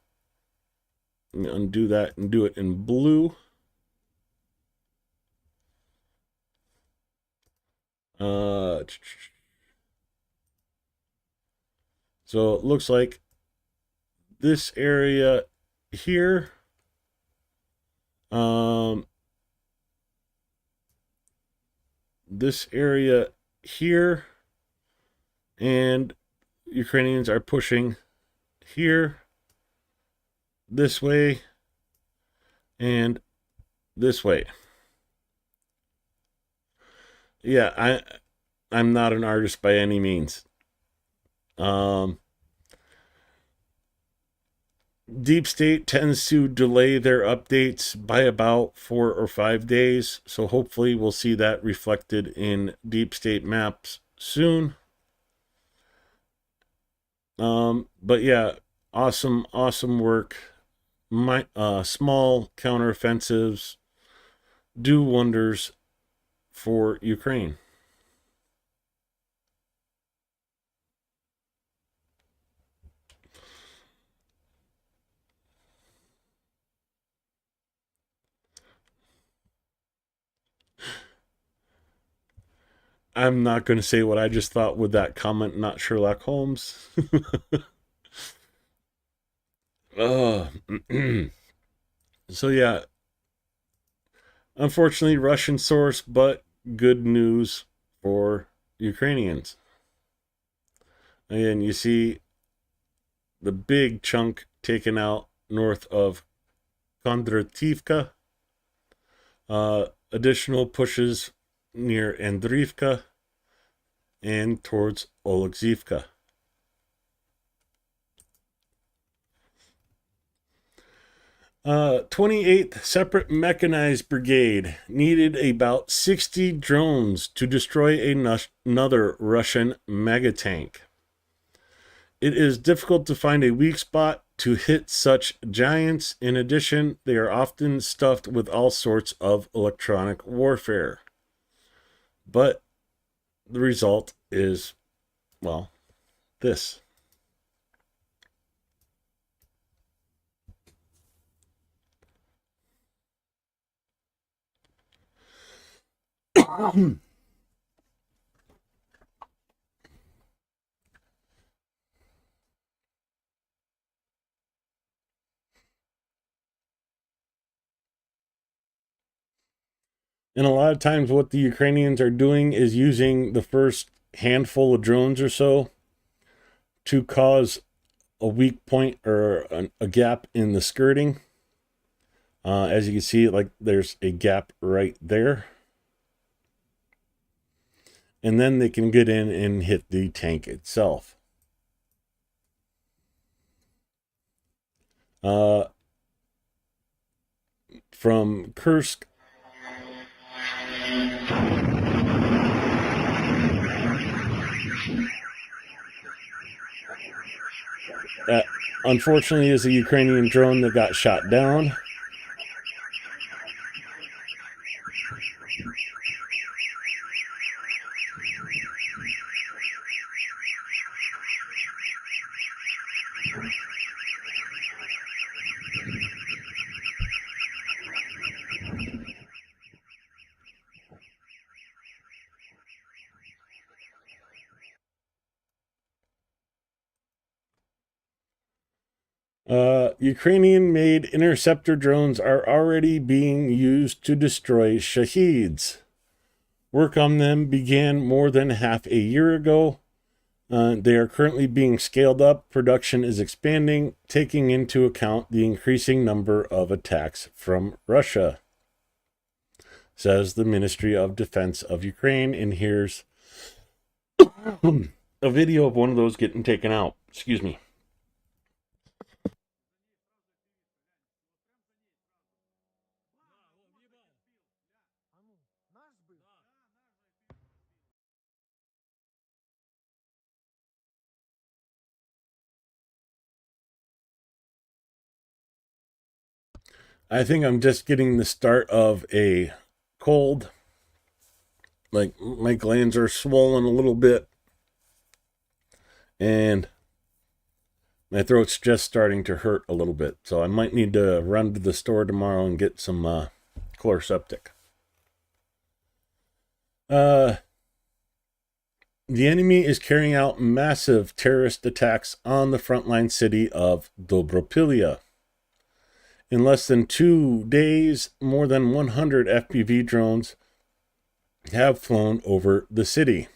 let me undo that and do it in blue. So it looks like this area here, this area here, and Ukrainians are pushing here, this way, and this way. Yeah, I'm not an artist by any means. Deep State tends to delay their updates by about 4 or 5 days, so hopefully we'll see that reflected in Deep State maps soon. But yeah, awesome work. My small counteroffensives do wonders for Ukraine. I'm not going to say what I just thought with that comment, not Sherlock Holmes. So yeah, unfortunately Russian source, but good news for Ukrainians. Again, you see the big chunk taken out north of Kondrativka. Additional pushes near Andriivka and towards Oleksivka. 28th Separate Mechanized Brigade needed about 60 drones to destroy another Russian megatank. It is difficult to find a weak spot to hit such giants. In addition, they are often stuffed with all sorts of electronic warfare. But the result is, well, this. And a lot of times what the Ukrainians are doing is using the first handful of drones or so to cause a weak point or a gap in the skirting. As you can see, like there's a gap right there. And then they can get in and hit the tank itself. From Kursk, unfortunately, is a Ukrainian drone that got shot down. Ukrainian-made interceptor drones are already being used to destroy Shaheeds. Work on them began more than half a year ago. They are currently being scaled up. Production is expanding, taking into account the increasing number of attacks from Russia, says the Ministry of Defense of Ukraine. And here's a video of one of those getting taken out. Excuse me. I think I'm just getting the start of a cold. Like my glands are swollen a little bit. And my throat's just starting to hurt a little bit. So I might need to run to the store tomorrow and get some Chloraseptic. The enemy is carrying out massive terrorist attacks on the frontline city of Dobropilia. In less than 2 days, more than 100 FPV drones have flown over the city.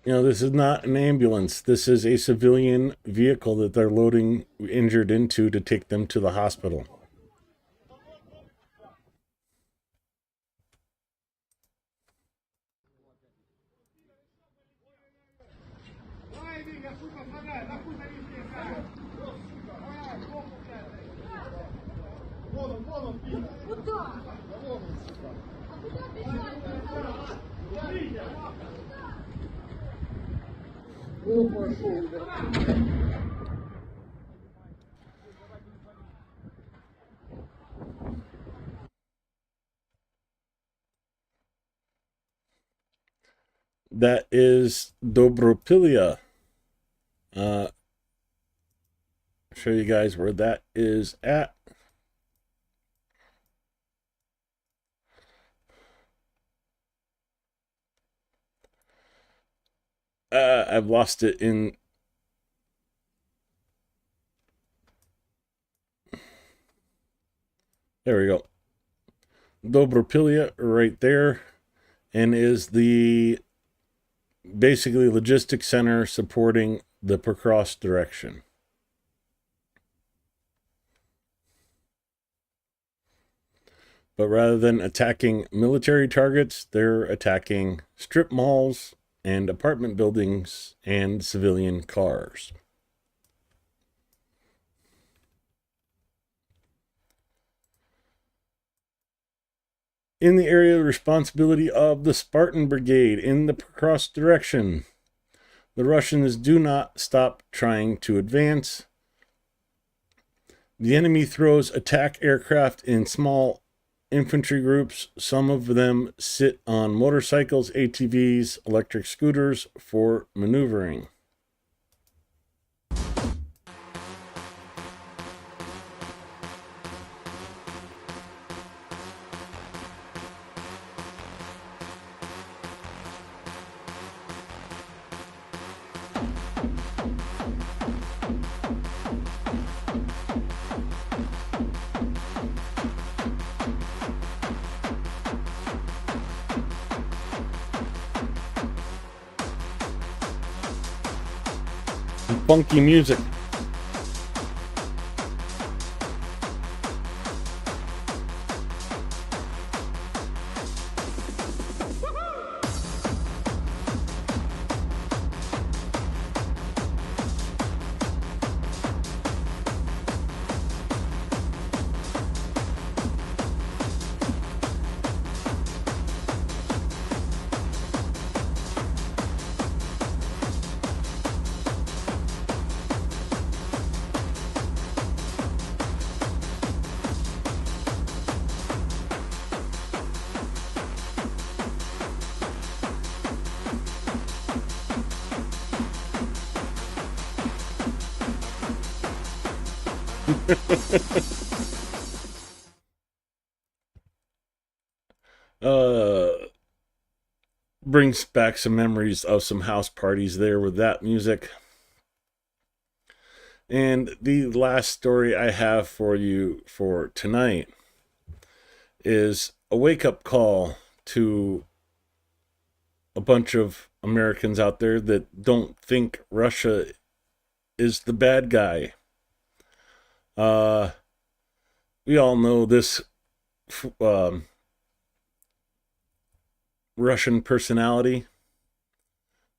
This is not an ambulance. This is a civilian vehicle that they're loading injured into to take them to the hospital. That is Dobropilia. Show you guys where that is at. I've lost it in. There we go. Dobropilia right there, and is the basically logistics center supporting the Procross direction. But rather than attacking military targets, they're attacking strip malls and apartment buildings and civilian cars. In the area of responsibility of the Spartan Brigade in the cross direction, the Russians do not stop trying to advance. The enemy throws attack aircraft in small infantry groups. Some of them sit on motorcycles, ATVs, electric scooters for maneuvering. Funky music. Brings back some memories of some house parties there with that music. And the last story I have for you for tonight is a wake-up call to a bunch of Americans out there that don't think Russia is the bad guy. We all know this Russian personality,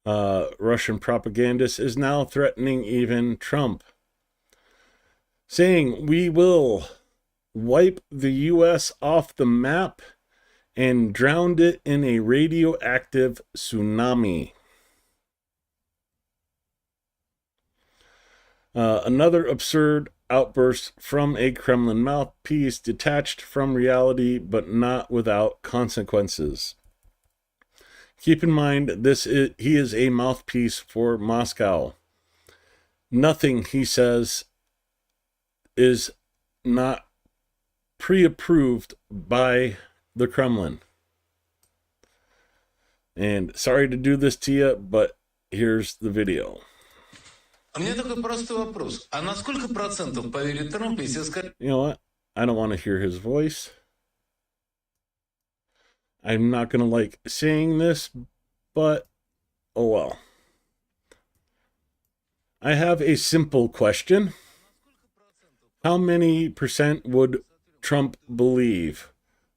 Russian propagandist, is now threatening even Trump saying we will wipe the U.S. off the map and drowned it in a radioactive tsunami. Another absurd outburst from a Kremlin mouthpiece, detached from reality but not without consequences. Keep in mind, he is a mouthpiece for Moscow. Nothing he says is not pre-approved by the Kremlin. And sorry to do this to you, but here's the video. У меня такой простой вопрос. А на сколько процентов поверит Трамп, если скажет... You know what? I don't want to hear his voice. I'm not going to like saying this, but oh well. I have a simple question. How many percent would Trump believe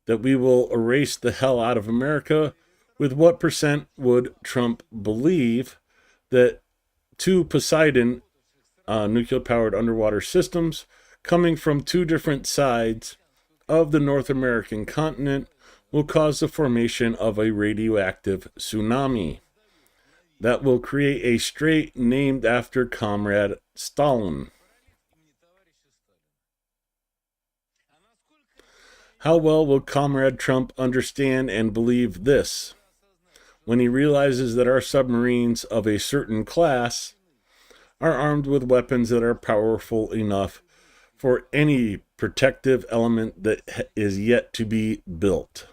that we will erase the hell out of America? With what percent would Trump believe that two Poseidon nuclear-powered underwater systems coming from two different sides of the North American continent will cause the formation of a radioactive tsunami that will create a strait named after Comrade Stalin? How well will Comrade Trump understand and believe this when he realizes that our submarines of a certain class are armed with weapons that are powerful enough for any protective element that is yet to be built?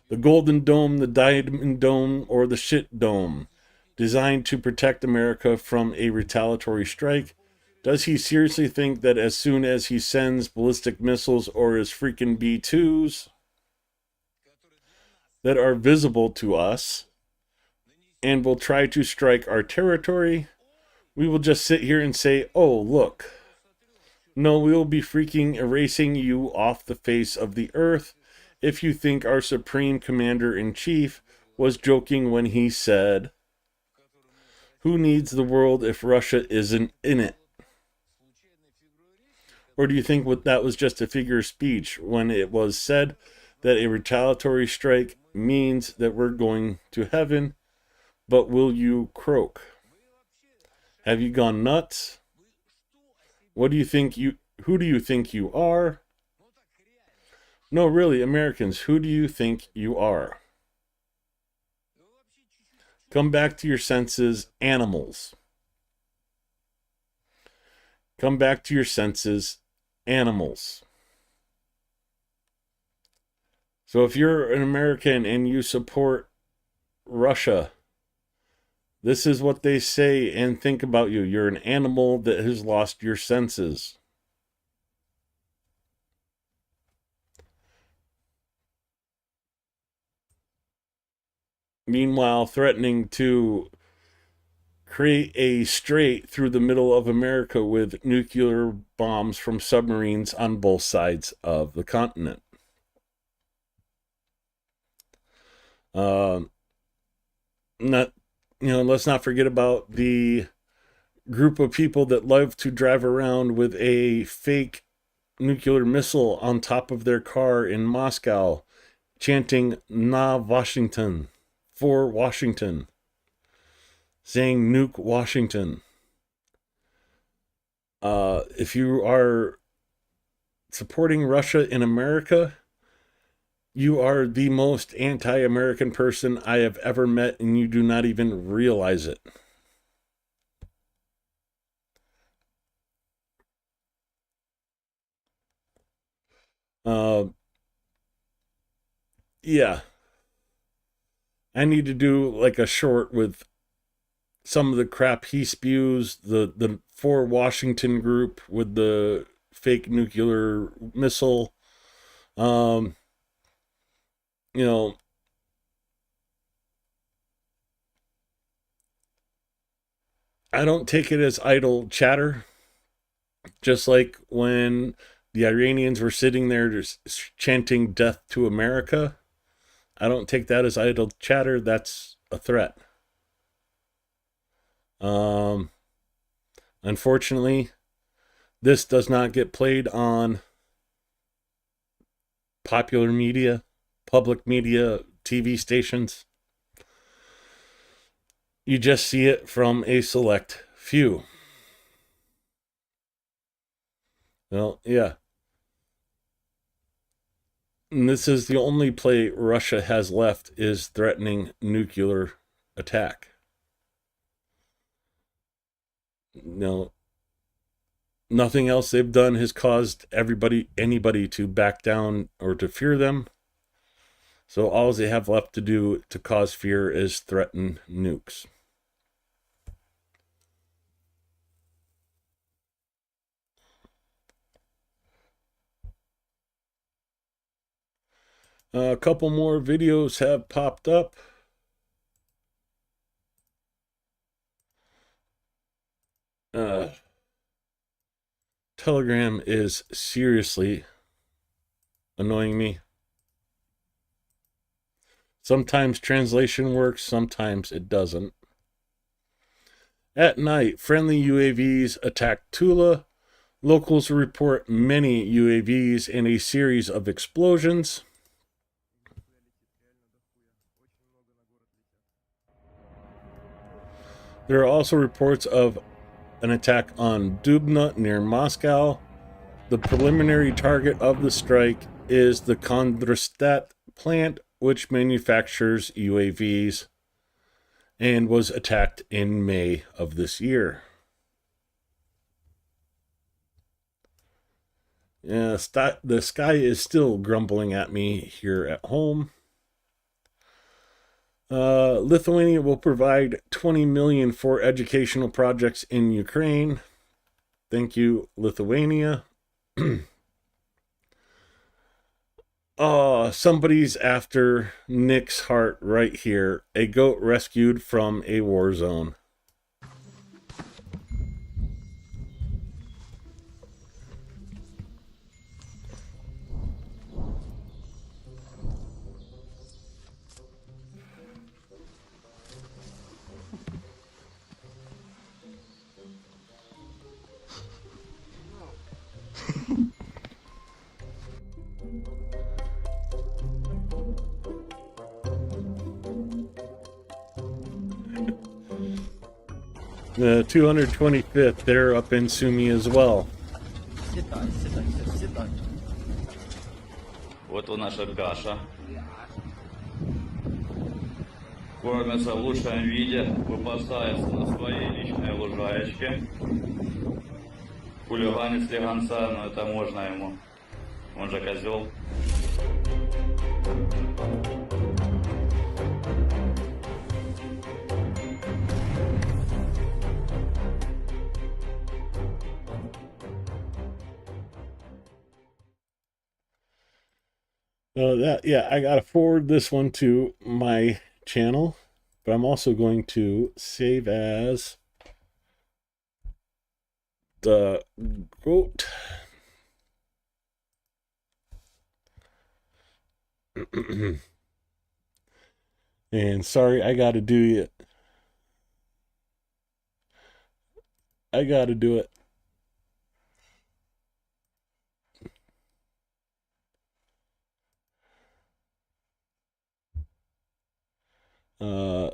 The Golden Dome, the Diamond Dome, or the Shit Dome, designed to protect America from a retaliatory strike. Does he seriously think that as soon as he sends ballistic missiles or his freaking B-2s that are visible to us and will try to strike our territory, we will just sit here and say, oh, look. No, we will be freaking erasing you off the face of the earth if you think our Supreme Commander-in-Chief was joking when he said, who needs the world if Russia isn't in it? Or do you think that was just a figure of speech when it was said that a retaliatory strike means that we're going to heaven, but will you croak? Have you gone nuts? Who do you think you are? No, really, Americans, who do you think you are? Come back to your senses, animals. Come back to your senses, animals. So if you're an American and you support Russia, this is what they say and think about you. You're an animal that has lost your senses. Meanwhile, threatening to create a strait through the middle of America with nuclear bombs from submarines on both sides of the continent. Let's not forget about the group of people that love to drive around with a fake nuclear missile on top of their car in Moscow, chanting "Na Washington," for Washington, saying "Nuke Washington." If you are supporting Russia in America, you are the most anti-American person I have ever met, and you do not even realize it. Yeah. I need to do like a short with some of the crap he spews, the For Washington group with the fake nuclear missile. I don't take it as idle chatter. Just like when the Iranians were sitting there just chanting "Death to America." I don't take that as idle chatter. That's a threat. Um, Unfortunately, this does not get played on popular media, public media, TV stations. You just see it from a select few. Well, yeah. And this is the only play Russia has left is threatening nuclear attack. No, nothing else they've done has caused anybody to back down or to fear them. So all they have left to do to cause fear is threaten nukes. A couple more videos have popped up. Telegram is seriously annoying me. Sometimes translation works, sometimes it doesn't. At night, friendly UAVs attacked Tula. Locals report many UAVs and a series of explosions. There are also reports of an attack on Dubna near Moscow. The preliminary target of the strike is the Kondrastat plant, which manufactures UAVs and was attacked in May of this year. Yeah, the sky is still grumbling at me here at home. Lithuania will provide $20 million for educational projects in Ukraine. Thank you, Lithuania. Oh, somebody's after Nick's heart right here. A goat rescued from a war zone. The 225th, they're up in Sumy as well. Вот и наша каша. Кормится в лучшем виде, выпасается на своей личной лужаечке. Хулиганит слегонца, но это можно ему. Он же козел. I gotta forward this one to my channel, but I'm also going to save as the goat. And sorry, I gotta do it. I gotta do it.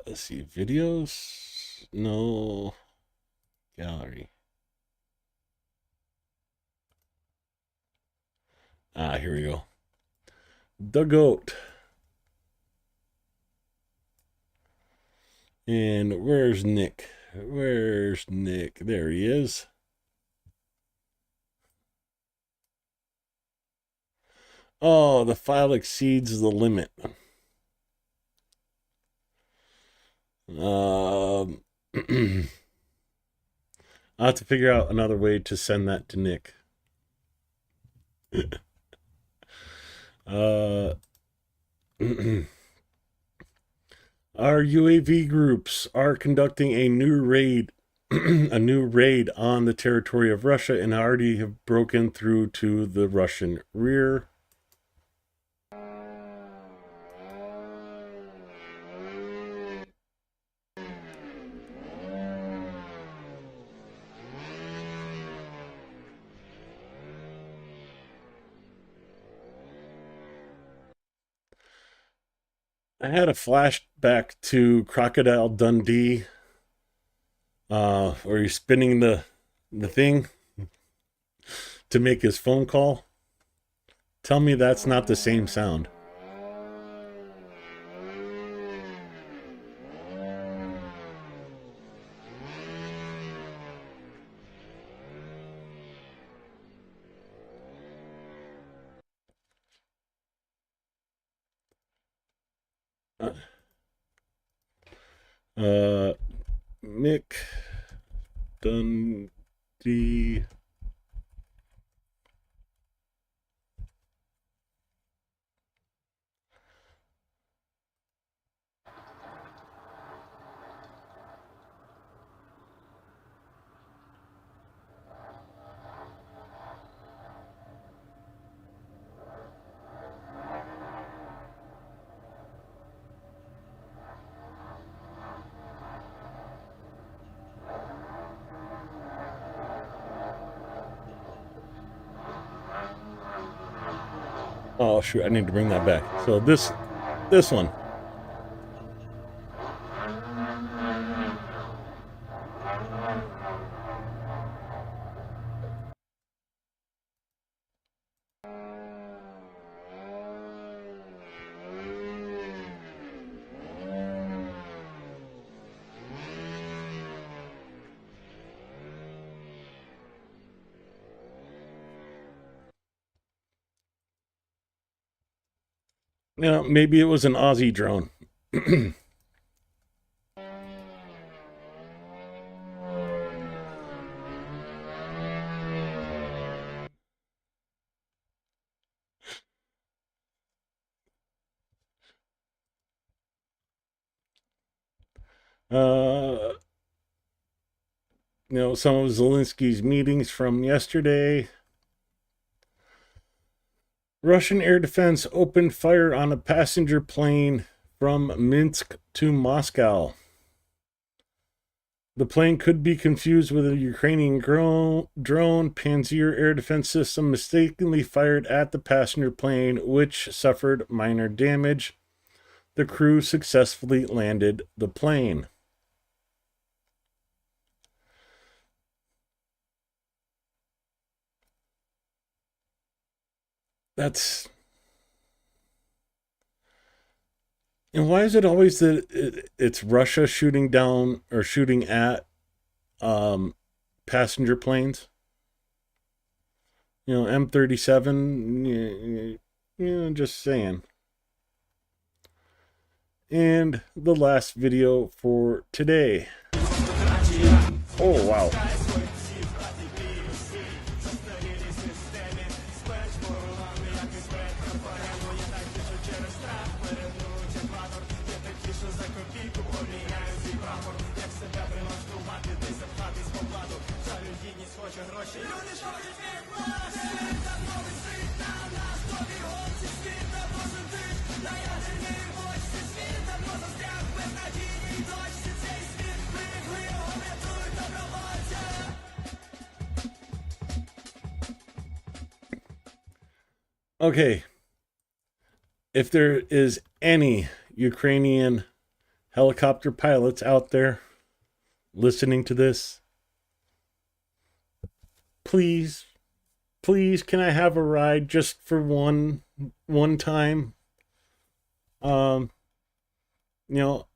Let's see, videos? No. Gallery. Here we go. The goat. And where's Nick? Where's Nick? There he is. Oh, the file exceeds the limit. I'll have to figure out another way to send that to Nick. Our UAV groups are conducting a new raid on the territory of Russia and already have broken through to the Russian rear. I had a flashback to Crocodile Dundee, where he's spinning the thing to make his phone call. Tell me that's not the same sound. Uh, Mick Dundee. Oh shoot, I need to bring that back. So this one. You know, maybe it was an Aussie drone. You know, some of Zelensky's meetings from yesterday. Russian air defense opened fire on a passenger plane from Minsk to Moscow. The plane could be confused with a Ukrainian drone. Panzer air defense system mistakenly fired at the passenger plane, which suffered minor damage. The crew successfully landed the plane. That's... And why is it always that it's Russia shooting down or shooting at passenger planes? You know, M37, just saying. And the last video for today. Oh, wow. Okay, if there is any Ukrainian helicopter pilots out there listening to this, please, can I have a ride just for one time? You know,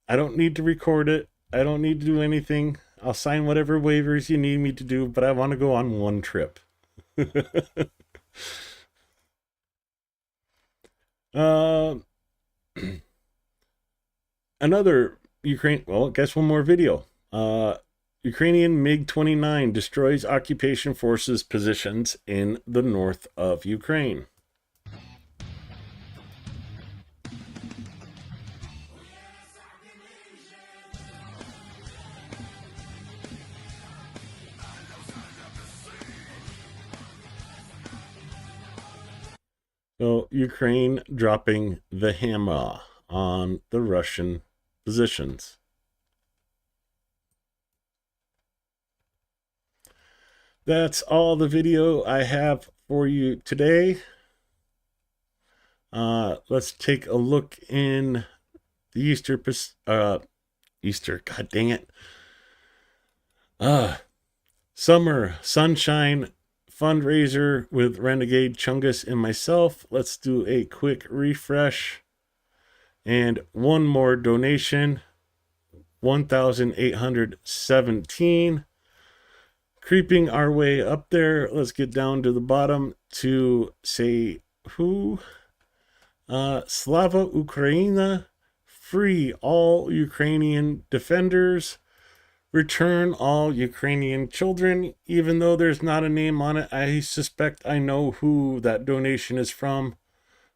I don't need to record it. I don't need to do anything. I'll sign whatever waivers you need me to do, but I want to go on one trip. Another Ukraine, well, I guess one more video. Ukrainian MiG-29 destroys occupation forces positions in the north of Ukraine. So Ukraine dropping the hammer on the Russian positions. That's all the video I have for you today. Let's take a look in the Easter, god dang it. Summer Sunshine fundraiser with Renegade Chungus and myself. Let's do a quick refresh. And one more donation, 1,817. Creeping our way up there. Let's get down to the bottom to say who? Slava Ukraina. Free all Ukrainian defenders. Return all Ukrainian children. Even though there's not a name on it, I suspect I know who that donation is from.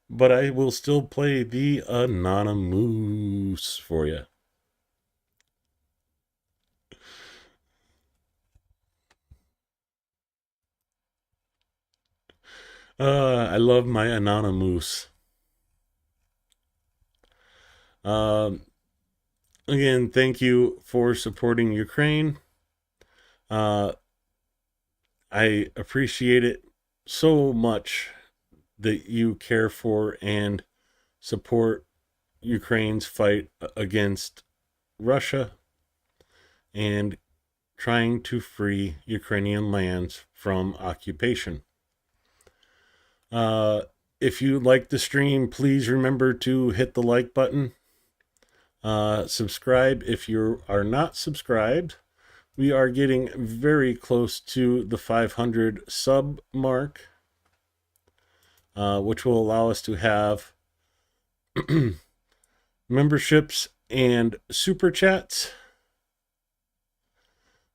But I will still play the Anonymous for you. I love my Anonymous. Again, thank you for supporting Ukraine. I appreciate it so much that you care for and support Ukraine's fight against Russia and trying to free Ukrainian lands from occupation. If you like the stream, please remember to hit the like button. Subscribe if you are not subscribed. We are getting very close to the 500 sub mark, which will allow us to have memberships and super chats.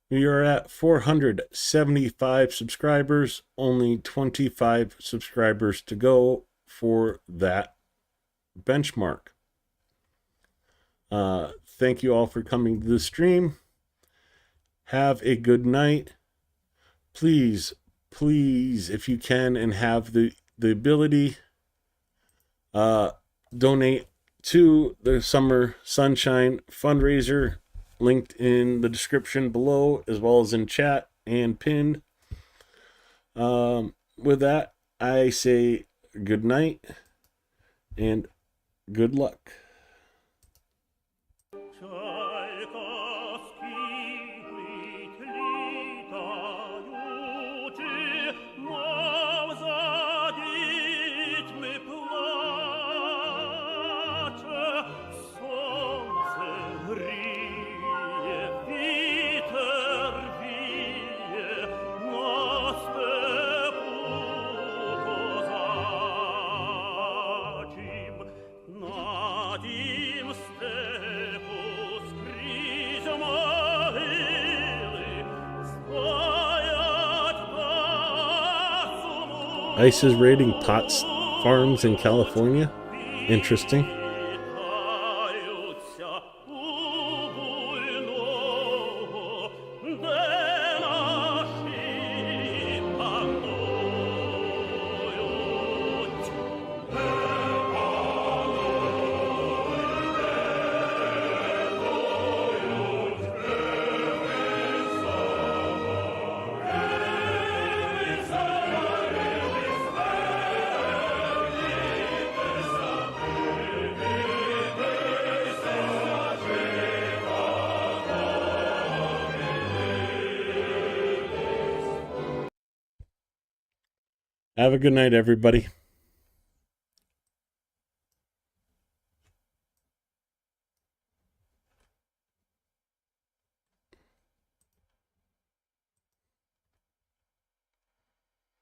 We are at 475 subscribers, only 25 subscribers to go for that benchmark. Thank you all for coming to the stream. Have a good night. Please, if you can and have the ability, donate to the Summer Sunshine fundraiser, linked in the description below, as well as in chat and pinned. With that, I say good night and good luck. ICE is raiding pot farms in California. Interesting. Have a good night, everybody.